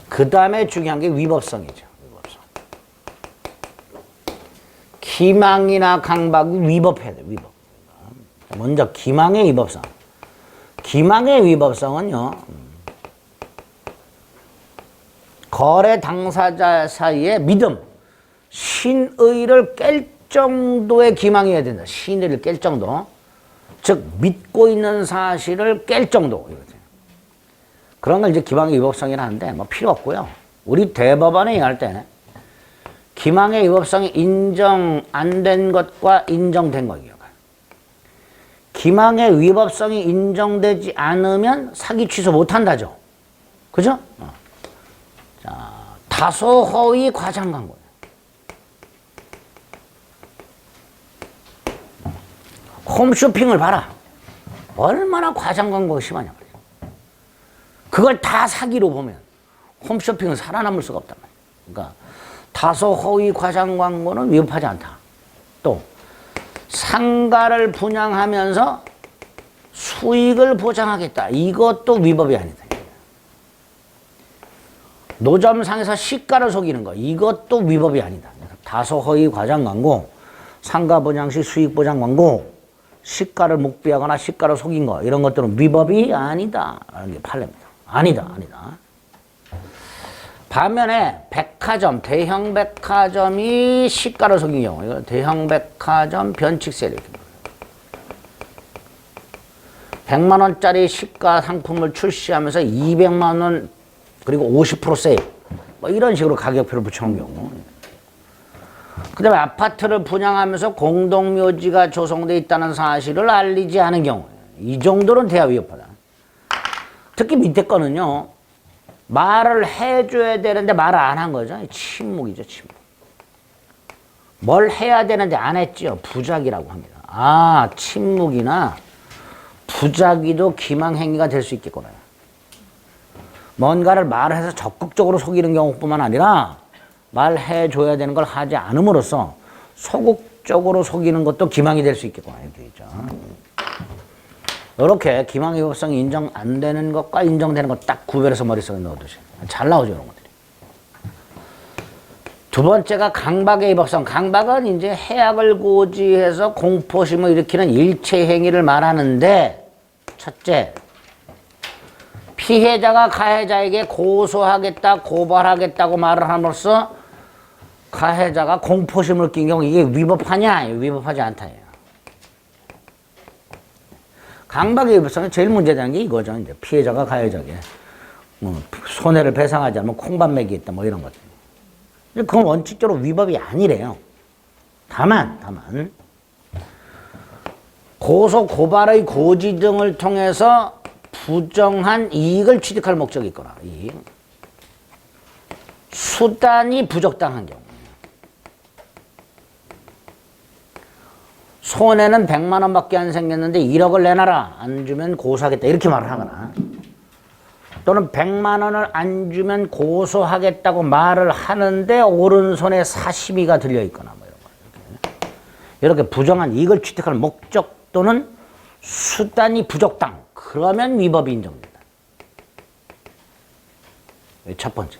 그 다음에 중요한 게 위법성이죠. 위법성. 기망이나 강박이 위법해야 돼요. 위법. 먼저 기망의 위법성. 기망의 위법성은요, 거래 당사자 사이의 믿음, 신의를 깰 정도의 기망이어야 된다. 신의를 깰 정도. 즉 믿고 있는 사실을 깰 정도. 그런 걸 이제 기망의 위법성이라 하는데 뭐 필요 없고요. 우리 대법원에 의할 때 기망의 위법성이 인정 안 된 것과 인정된 것이요. 기망의 위법성이 인정되지 않으면 사기 취소 못한다죠. 그죠? 자, 다소 허위 과장 광고. 홈쇼핑을 봐라. 얼마나 과장 광고가 심하냐 말이야. 그걸 다 사기로 보면 홈쇼핑은 살아남을 수가 없단 말이야. 그러니까 다소 허위 과장 광고는 위법하지 않다. 또 상가를 분양하면서 수익을 보장하겠다. 이것도 위법이 아니다. 노점상에서 시가를 속이는 거. 이것도 위법이 아니다. 다소 허위 과장 광고, 상가 분양 시 수익 보장 광고, 시가를 묵비하거나 시가를 속인 거. 이런 것들은 위법이 아니다. 라는 게 판례입니다. 아니다. 아니다. 반면에 백화점, 대형 백화점이 시가를 속인 경우, 이거 대형 백화점 변칙세 이렇게 100만 원짜리 시가 상품을 출시하면서 200만 원 그리고 50% 세일 뭐 이런 식으로 가격표를 붙여놓은 경우. 그 다음에 아파트를 분양하면서 공동묘지가 조성되어 있다는 사실을 알리지 않은 경우, 이 정도는 돼야 위법하다. 특히 밑에 거는요, 말을 해줘야 되는데 말을 안 한 거죠. 침묵이죠, 침묵. 뭘 해야 되는데 안 했죠. 부작위라고 합니다. 아, 침묵이나 부작위도 기망행위가 될 수 있겠구나. 뭔가를 말해서 적극적으로 속이는 경우뿐만 아니라 말해줘야 되는 걸 하지 않음으로써 소극적으로 속이는 것도 기망이 될 수 있겠구나. 이렇게 있죠. 이렇게 기망의 위법성이 인정 안 되는 것과 인정되는 것 딱 구별해서 머릿속에 넣어두세요. 잘 나오죠, 이런 것들이. 두 번째가 강박의 위법성. 강박은 이제 해악을 고지해서 공포심을 일으키는 일체 행위를 말하는데, 첫째, 피해자가 가해자에게 고소하겠다, 고발하겠다고 말을 함으로써 가해자가 공포심을 낀 경우 이게 위법하냐? 위법하지 않다예요. 강박의 위법성은 제일 문제되는 게 이거죠. 이제 피해자가 가해자에게 뭐 손해를 배상하지 않으면 콩밥 먹이 있다 뭐 이런 것들. 그건 원칙적으로 위법이 아니래요. 다만 고소 고발의 고지 등을 통해서 부정한 이익을 취득할 목적이 있거나 이 수단이 부적당한 경우, 손해는 100만 원밖에 안 생겼는데 1억을 내놔라, 안 주면 고소하겠다 이렇게 말을 하거나, 또는 100만 원을 안 주면 고소하겠다고 말을 하는데 오른손에 사시미가 들려있거나 뭐 이런 거. 이렇게 부정한 이익을 취득할 목적 또는 수단이 부적당, 그러면 위법이 인정된다. 첫 번째.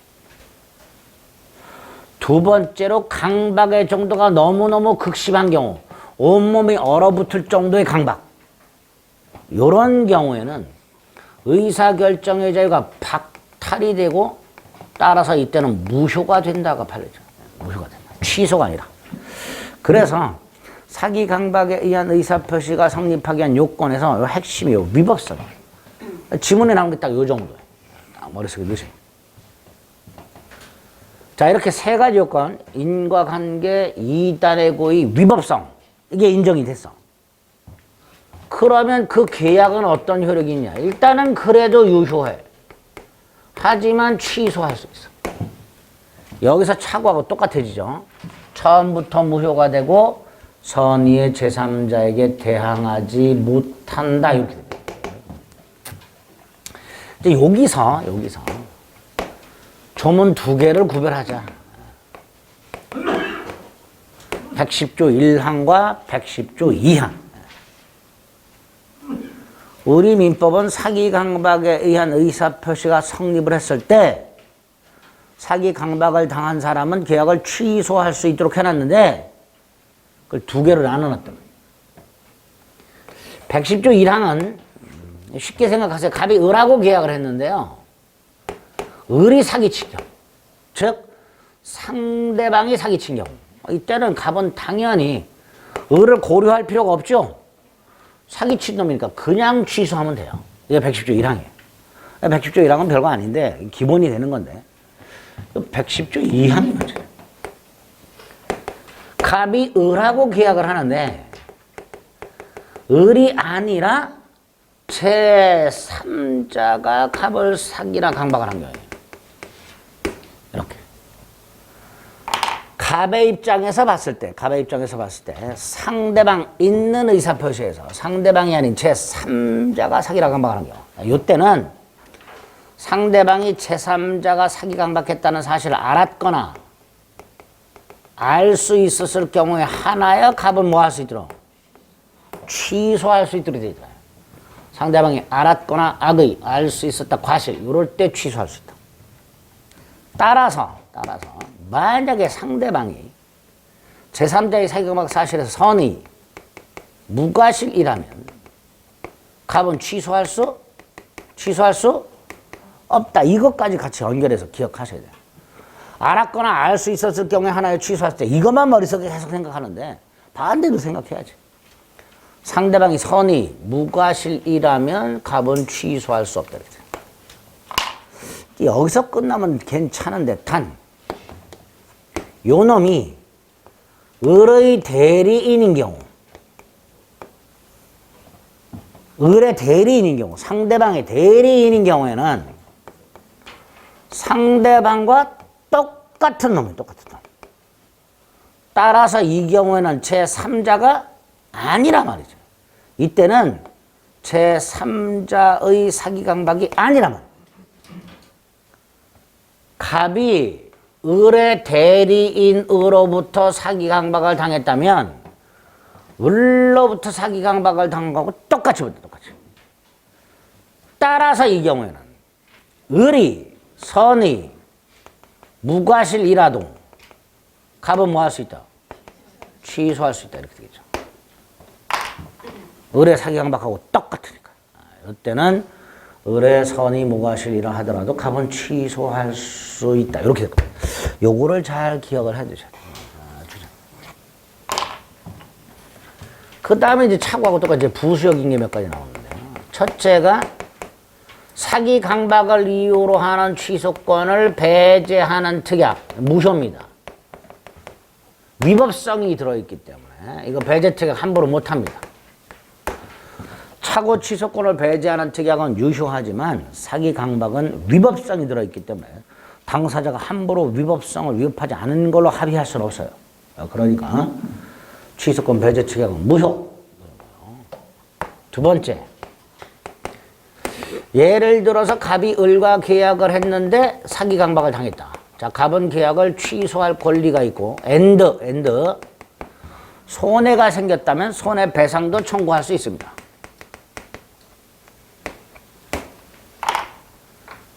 두 번째로 강박의 정도가 너무너무 극심한 경우, 온몸이 얼어붙을 정도의 강박. 이런 경우에는 의사결정의 자유가 박탈이 되고 따라서 이때는 무효가 된다고 판례죠. 무효가 된다. 취소가 아니라. 그래서 사기 강박에 의한 의사표시가 성립하기 위한 요건에서 핵심이요, 위법성. 지문에 나온 게 딱 요 정도예요. 머릿속에 넣으세요. 자, 이렇게 세 가지 요건, 인과관계, 이단의 고의, 위법성, 이게 인정이 됐어. 그러면 그 계약은 어떤 효력이 있냐? 일단은 그래도 유효해. 하지만 취소할 수 있어. 여기서 차고하고 똑같아지죠. 처음부터 무효가 되고 선의의 제3자에게 대항하지 못한다. 이렇게 됩니다. 이제 여기서 조문 두 개를 구별하자. 110조 1항과 110조 2항. 우리 민법은 사기 강박에 의한 의사표시가 성립을 했을 때 사기 강박을 당한 사람은 계약을 취소할 수 있도록 해놨는데 그걸 두 개로 나눠놨단 말이에요. 110조 1항은 쉽게 생각하세요. 갑이 을하고 계약을 했는데요. 을이 사기친 경우, 즉 상대방이 사기친 경우, 이때는 갑은 당연히 을을 고려할 필요가 없죠. 사기친 놈이니까 그냥 취소하면 돼요. 이게 110조 1항이에요. 110조 1항은 별거 아닌데 기본이 되는 건데 110조 2항인 거죠. 갑이 을하고 계약을 하는데 을이 아니라 제3자가 갑을 사기나 강박을 한 경우에요. 이렇게. 갑의 입장에서 봤을 때 상대방 있는 의사표시에서 상대방이 아닌 제3자가 사기라 강박을 한 경우. 이때는 상대방이 제3자가 사기 강박했다는 사실을 알았거나 알 수 있었을 경우에 하나여 갑은 뭐 할 수 있도록? 취소할 수 있도록 되어 있다. 상대방이 알았거나 악의, 알 수 있었다, 과실, 이럴 때 취소할 수 있다. 따라서 만약에 상대방이 제3자의 사기강박 사실에서 선의, 무과실이라면 갑은 취소할 수 없다. 이것까지 같이 연결해서 기억하셔야 돼요. 알았거나 알 수 있었을 경우에 하나에 취소할 때 이것만 머릿속에 계속 생각하는데 반대로 생각해야지. 상대방이 선의, 무과실이라면 갑은 취소할 수 없다. 여기서 끝나면 괜찮은데 단 요 놈이 을의 대리인인 경우, 을의 대리인인 경우, 상대방의 대리인인 경우에는 상대방과 똑같은 놈이에요. 똑같은 놈. 따라서 이 경우에는 제3자가 아니라 말이죠. 이때는 제3자의 사기 강박이 아니라 말이에요. 갑이 을의 대리인으로부터 사기 강박을 당했다면 을로부터 사기 강박을 당한 거하고 똑같이 본다. 똑같이. 따라서 이 경우에는 을이 선의, 무과실이라도 갑은 뭐 할 수 있다? 취소할 수 있다. 이렇게 되겠죠. 을의 사기 강박하고 똑같으니까. 이때는 을의 선의, 무과실이라 하더라도 갑은 취소할 수 있다. 이렇게 될 거예요. 요거를 잘 기억을 해 두셔야 돼요. 그 다음에 이제 차고하고 똑같이 부수역인 게 몇 가지 나오는데요. 첫째가 사기 강박을 이유로 하는 취소권을 배제하는 특약, 무효입니다. 위법성이 들어있기 때문에 이거 배제 특약 함부로 못합니다. 차고 취소권을 배제하는 특약은 유효하지만 사기 강박은 위법성이 들어있기 때문에 당사자가 함부로 위법성을 위협하지 않은 걸로 합의할 수는 없어요. 그러니까 취소권 배제 특약은 무효. 두 번째, 예를 들어서 갑이 을과 계약을 했는데 사기 강박을 당했다. 자, 갑은 계약을 취소할 권리가 있고 엔드 손해가 생겼다면 손해배상도 청구할 수 있습니다.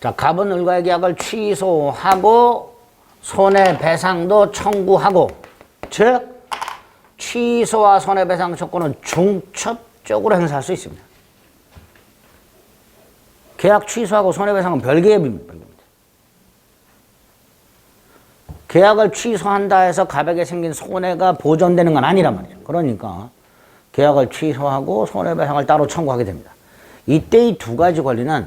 자, 갑은 을과의 계약을 취소하고 손해배상도 청구하고, 즉 취소와 손해배상 조건은 중첩적으로 행사할 수 있습니다. 계약 취소하고 손해배상은 별개의 비밀입니다. 계약을 취소한다 해서 갑에게 생긴 손해가 보전되는 건 아니란 말이죠. 그러니까 계약을 취소하고 손해배상을 따로 청구하게 됩니다. 이때 이 두 가지 권리는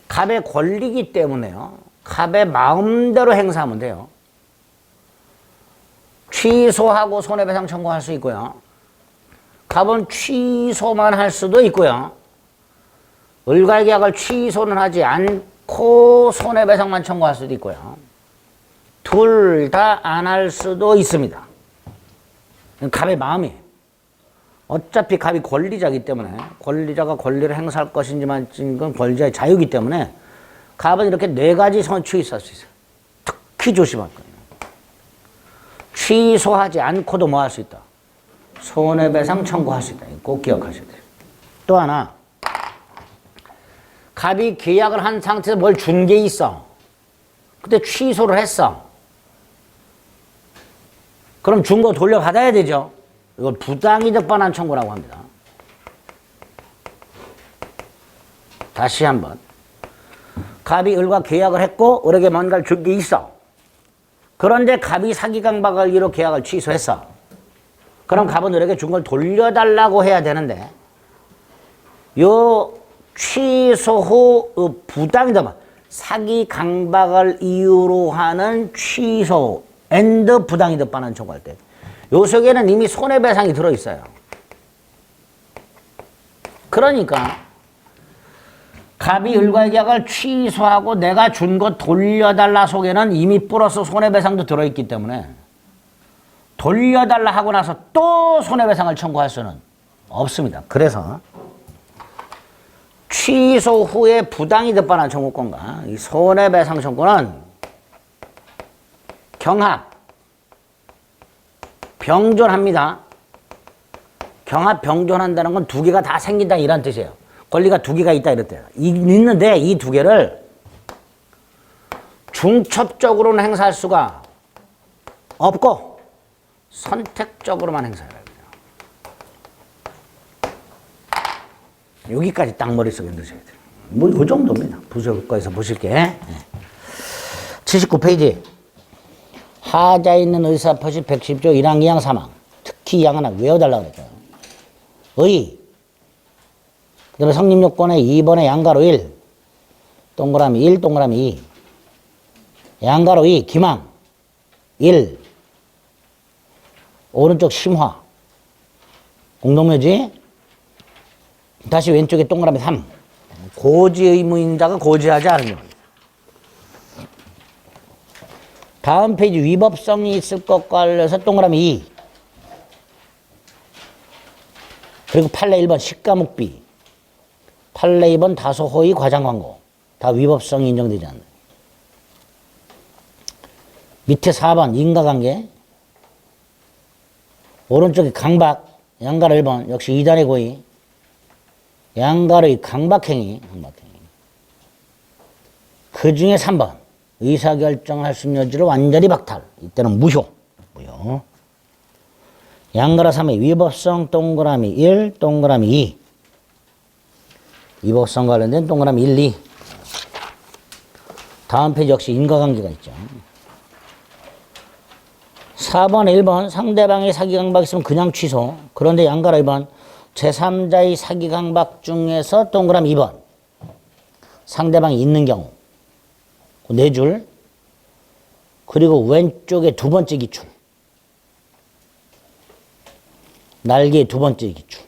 갑의 권리이기 때문에요. 갑의 마음대로 행사하면 돼요. 취소하고 손해배상 청구할 수 있고요. 갑은 취소만 할 수도 있고요. 을과의 계약을 취소는 하지 않고 손해배상만 청구할 수도 있고요. 둘 다 안 할 수도 있습니다. 갑의 마음이에요. 어차피 갑이 권리자이기 때문에 권리자가 권리를 행사할 것인지만 건 권리자의 자유이기 때문에 갑은 이렇게 네 가지 선취 있을 수 있어요. 특히 조심할 거예요. 취소하지 않고도 뭐 할 수 있다. 손해배상 청구할 수 있다. 꼭 기억하셔야 돼요. 또 하나, 갑이 계약을 한 상태에서 뭘 준 게 있어. 근데 취소를 했어. 그럼 준 거 돌려받아야 되죠. 이걸 부당이득 반환 청구라고 합니다. 다시 한번. 갑이 을과 계약을 했고 을에게 뭔가를 준 게 있어. 그런데 갑이 사기강박을 이유로 계약을 취소했어. 그럼 갑은 을에게 준 걸 돌려달라고 해야 되는데 요 취소 후 부당이득 사기강박을 이유로 하는 취소 앤드 부당이득 반환 청구할 때 요 속에는 이미 손해배상이 들어있어요. 그러니까 갑이 을과의 계약을 취소하고 내가 준 거 돌려달라 속에는 이미 플러스 손해배상도 들어있기 때문에 돌려달라 하고 나서 또 손해배상을 청구할 수는 없습니다. 그래서 취소 후에 부당이득 반환 청구권과 이 손해배상 청구는 경합, 병존합니다. 경합, 병존한다는 건 두 개가 다 생긴다 이런 뜻이에요. 권리가 두 개가 있다 이랬대요. 있는데 이 두 개를 중첩적으로는 행사할 수가 없고 선택적으로만 행사해야 돼요. 여기까지 딱 머릿속에 넣으셔야 돼요. 뭐 이 정도입니다. 부서거에서 보실게. 79페이지. 하자에 있는 의사표시 110조 1항 2항 3항. 특히 2항 하나 외워달라고 그랬죠. 의. 그 다음에 성립요건에 2번에 양가로 1. 동그라미 1, 동그라미 2. 양가로 2, 기망 1. 오른쪽 심화. 공동묘지. 다시 왼쪽에 동그라미 3. 고지 의무인자가 고지하지 않으면. 다음 페이지 위법성이 있을 것과 관련해서 동그라미 2. 그리고 판례 1번 시가목비. 판례 2번 다소호의 과장광고. 다 위법성이 인정되지 않는. 밑에 4번 인과관계. 오른쪽에 강박. 양가로 1번 역시 2단의 고의. 양가로의 강박행위. 그 중에 3번. 의사결정을 할 수 있는 여지를 완전히 박탈. 이때는 무효. 양가로 3의 위법성 동그라미 1, 동그라미 2. 위법성 관련된 동그라미 1, 2. 다음 페이지 역시 인과관계가 있죠. 4번에 1번 상대방의 사기강박이 있으면 그냥 취소. 그런데 양가로 1번 제3자의 사기강박 중에서 동그라미 2번 상대방이 있는 경우 4줄. 그리고 왼쪽에 두 번째 기출. 날개의 두 번째 기출.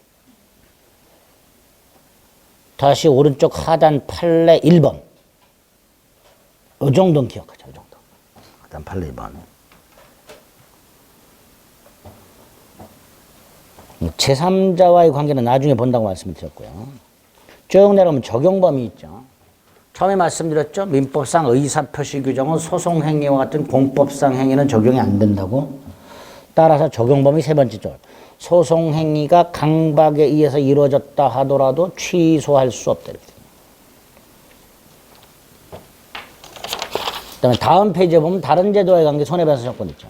다시 오른쪽 하단 판례 1번. 이 정도는 기억하죠. 이 정도. 하단 판례 1번. 제3자와의 관계는 나중에 본다고 말씀드렸고요. 쭉 내려오면 적용범위 있죠. 처음에 말씀드렸죠. 민법상 의사표시 규정은 소송행위와 같은 공법상 행위는 적용이 안 된다고. 따라서 적용범위 세 번째 줄. 소송행위가 강박에 의해서 이루어졌다 하더라도 취소할 수 없다. 그 다음에 다음 페이지에 보면 다른 제도와의 관계 손해배상 조건 있죠.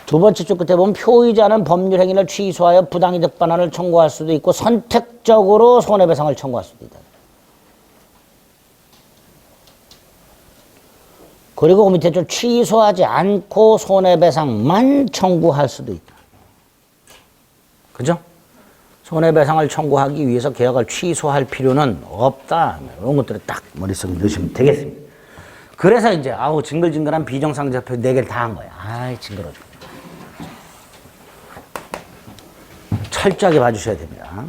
두 번째 줄 끝에 보면 표의자는 법률 행위를 취소하여 부당이득 반환을 청구할 수도 있고 선택적으로 손해배상을 청구할 수도 있다. 그리고 그 밑에 줄 취소하지 않고 손해배상만 청구할 수도 있다. 그죠? 손해배상을 청구하기 위해서 계약을 취소할 필요는 없다. 이런 것들을 딱 머릿속에 넣으시면 되겠습니다. 그래서 이제 아우 징글징글한 비정상적표 4개를 다 한 거야. 아이 징그러워. 철저하게 봐주셔야 됩니다.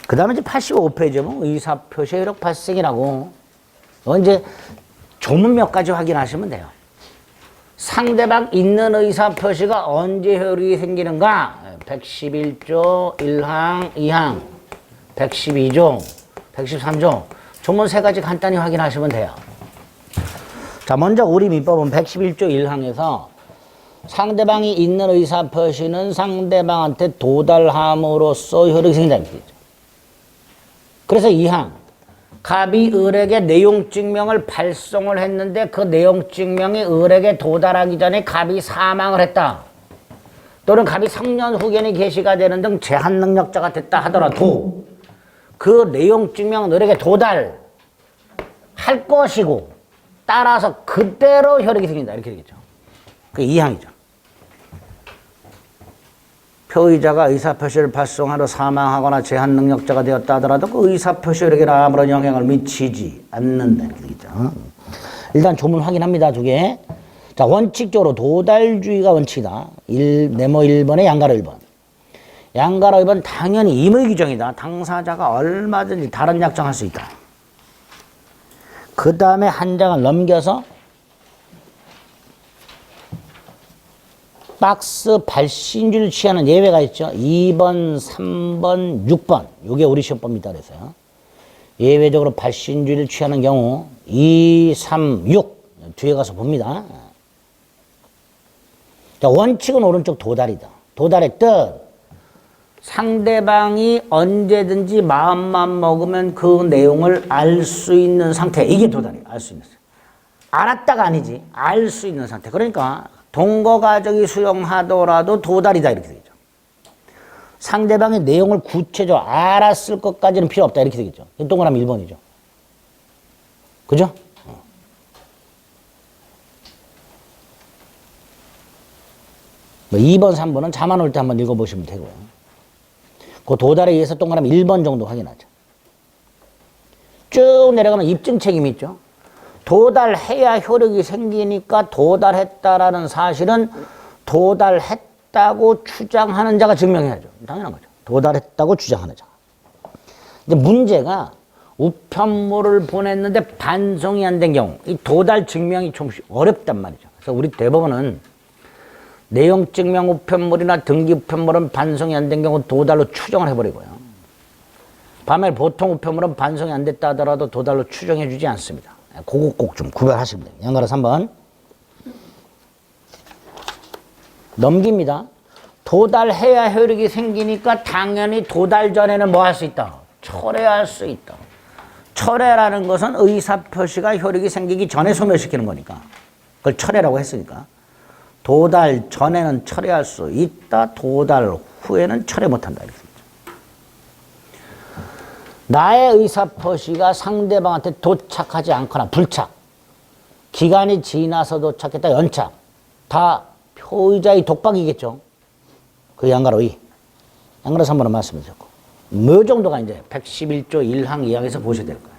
그 다음에 이제 85페이지 보면 의사표시 효력 발생이라고. 이제 조문 몇 가지 확인하시면 돼요. 상대방 있는 의사표시가 언제 효력이 생기는가? 111조 1항, 2항, 112조, 113조. 조문 3가지 간단히 확인하시면 돼요. 자, 먼저 우리 민법은 111조 1항에서 상대방이 있는 의사표시는 상대방한테 도달함으로써 효력이 생긴다는 얘기죠. 그래서 2항, 갑이 을에게 내용증명을 발송을 했는데 그 내용증명이 을에게 도달하기 전에 갑이 사망을 했다. 또는 갑이 성년 후견이 개시가 되는 등 제한능력자가 됐다 하더라도 그 내용증명은 을에게 도달할 것이고 따라서 그대로 효력이 생긴다. 이렇게 되겠죠. 그게 2항이죠. 표의자가 의사표시를 발송하러 사망하거나 제한능력자가 되었다 하더라도 그 의사표시 효력에 아무런 영향을 미치지 않는다. 이렇게 되겠죠. 일단 조문 확인합니다. 2개. 자, 원칙적으로 도달주의가 원칙이다. 네모 1번에 양가로 1번. 양가로 1번 당연히 임의 규정이다. 당사자가 얼마든지 다른 약정할 수 있다. 그 다음에 한 장을 넘겨서 박스 발신주를 취하는 예외가 있죠. 2번, 3번, 6번. 요게 우리 시험법입니다. 그래서요. 예외적으로 발신주를 취하는 경우 2, 3, 6 뒤에 가서 봅니다. 자, 원칙은 오른쪽 도달이다. 도달의 뜻. 상대방이 언제든지 마음만 먹으면 그 내용을 알 수 있는 상태. 이게 도달이에요. 알 수 있는 상태. 알았다가 아니지. 알 수 있는 상태. 그러니까 동거가정이 수용하더라도 도달이다. 이렇게 되겠죠. 상대방의 내용을 구체적으로 알았을 것까지는 필요 없다. 이렇게 되겠죠. 동그라미 1번이죠. 그죠? 뭐 2번, 3번은 자만 올 때 한번 읽어보시면 되고요. 그 도달에 의해서 동그라미 1번 정도 확인하죠. 쭉 내려가면 입증 책임이 있죠. 도달해야 효력이 생기니까 도달했다라는 사실은 도달했다고 주장하는 자가 증명해야죠. 당연한 거죠. 도달했다고 주장하는 자. 근데 문제가 우편물을 보냈는데 반송이 안 된 경우, 이 도달 증명이 좀 어렵단 말이죠. 그래서 우리 대법원은 내용 증명 우편물이나 등기 우편물은 반송이 안 된 경우 도달로 추정을 해버리고요. 반면 보통 우편물은 반송이 안 됐다 하더라도 도달로 추정해 주지 않습니다. 그거 꼭 좀 구별하시면 돼요. 양가로 3번. 넘깁니다. 도달해야 효력이 생기니까 당연히 도달 전에는 뭐 할 수 있다? 철회할 수 있다. 철회라는 것은 의사표시가 효력이 생기기 전에 소멸시키는 거니까. 그걸 철회라고 했으니까. 도달 전에는 철회할 수 있다. 도달 후에는 철회 못한다. 이렇게. 나의 의사표시가 상대방한테 도착하지 않거나 불착, 기간이 지나서 도착했다, 연착, 다 표의자의 독박이겠죠. 그 양가로 2. 양가로 3번은 말씀해 주셨고. 뭐 정도가 이제 111조 1항 2항에서 보셔야 될 거예요.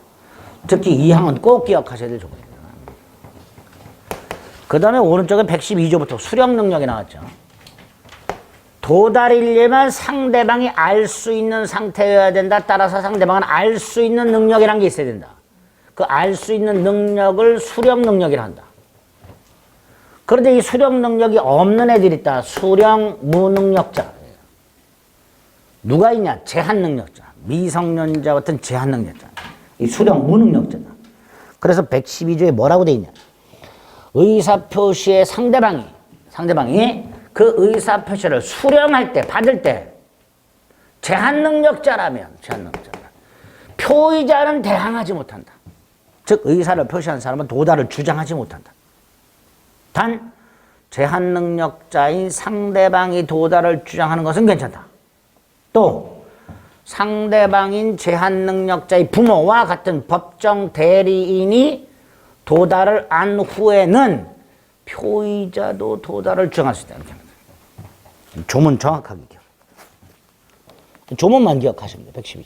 특히 2항은 꼭 기억하셔야 될 조건입니다. 그 다음에 오른쪽에 112조부터 수령 능력이 나왔죠. 도달이려면 상대방이 알 수 있는 상태여야 된다. 따라서 상대방은 알 수 있는 능력이라는 게 있어야 된다. 그 알 수 있는 능력을 수령 능력이라 한다. 그런데 이 수령 능력이 없는 애들이 있다. 수령 무능력자. 누가 있냐? 제한 능력자. 미성년자 같은 제한 능력자. 이 수령 무능력자다. 그래서 112조에 뭐라고 돼 있냐? 의사표시의 상대방이 그 의사표시를 수령할 때, 받을 때 제한능력자라면 표의자는 대항하지 못한다. 즉 의사를 표시한 사람은 도달을 주장하지 못한다. 단 제한능력자인 상대방이 도달을 주장하는 것은 괜찮다. 또 상대방인 제한능력자의 부모와 같은 법정 대리인이 도달을 안 후에는 표의자도 도달을 주장할 수 있다. 이렇게 합니다. 조문 정확하게 기억. 조문만 기억하시면 돼요. 112조.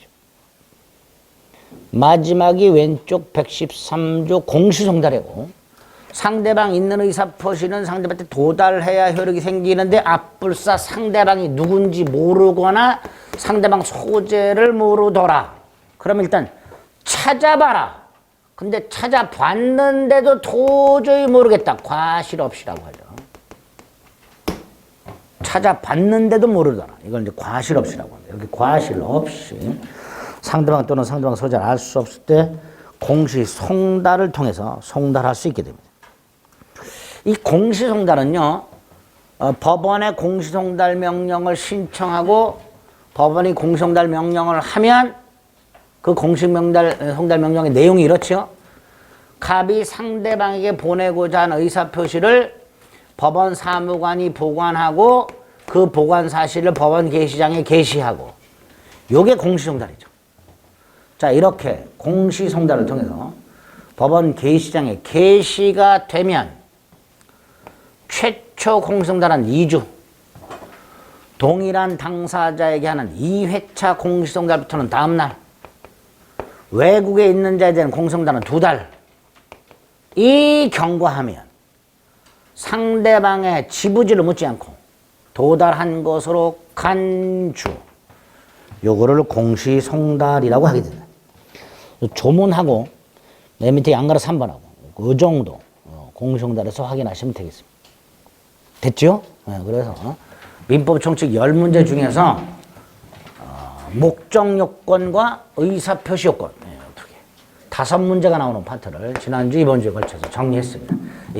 마지막이 왼쪽 113조 공시송달이고 상대방 있는 의사표시는 상대방한테 도달해야 효력이 생기는데 앞불사 상대방이 누군지 모르거나 상대방 소재를 모르더라. 그럼 일단 찾아봐라. 근데 찾아봤는데도 도저히 모르겠다. 과실없이라고 하죠. 찾아봤는데도 모르더라. 이걸 이제 과실없이라고 합니다. 이렇게 과실없이 상대방 또는 상대방 소재를 알 수 없을 때 공시송달을 통해서 송달할 수 있게 됩니다. 이 공시송달은요, 법원에 공시송달 명령을 신청하고 법원이 공시송달 명령을 하면 그 공시송달 명령의 내용이 이렇죠. 갑이 상대방에게 보내고자 하는 의사표시를 법원 사무관이 보관하고 그 보관 사실을 법원 게시장에 게시하고 요게 공시송달이죠. 자, 이렇게 공시송달을 통해서 법원 게시장에 게시가 되면 최초 공시송달한 2주, 동일한 당사자에게 하는 2회차 공시송달부터는 다음날, 외국에 있는 자에 대한 공시송달은 2달. 이 경과하면 상대방의 지부지를 묻지 않고 도달한 것으로 간주. 요거를 공시송달이라고 하게 된다. 조문하고 맨 밑에 양가로 3번하고 그 정도 공시송달에서 확인하시면 되겠습니다. 됐죠? 네, 그래서 민법 총칙 10문제 중에서 목적 요건과 의사표시 요건 어떻게 5문제가 나오는 파트를 지난주 이번주에 걸쳐서 정리했습니다.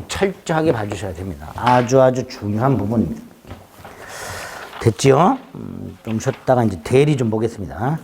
철저하게 봐주셔야 됩니다. 아주 중요한 부분입니다. 됐죠? 좀 쉬었다가 이제 대리 좀 보겠습니다.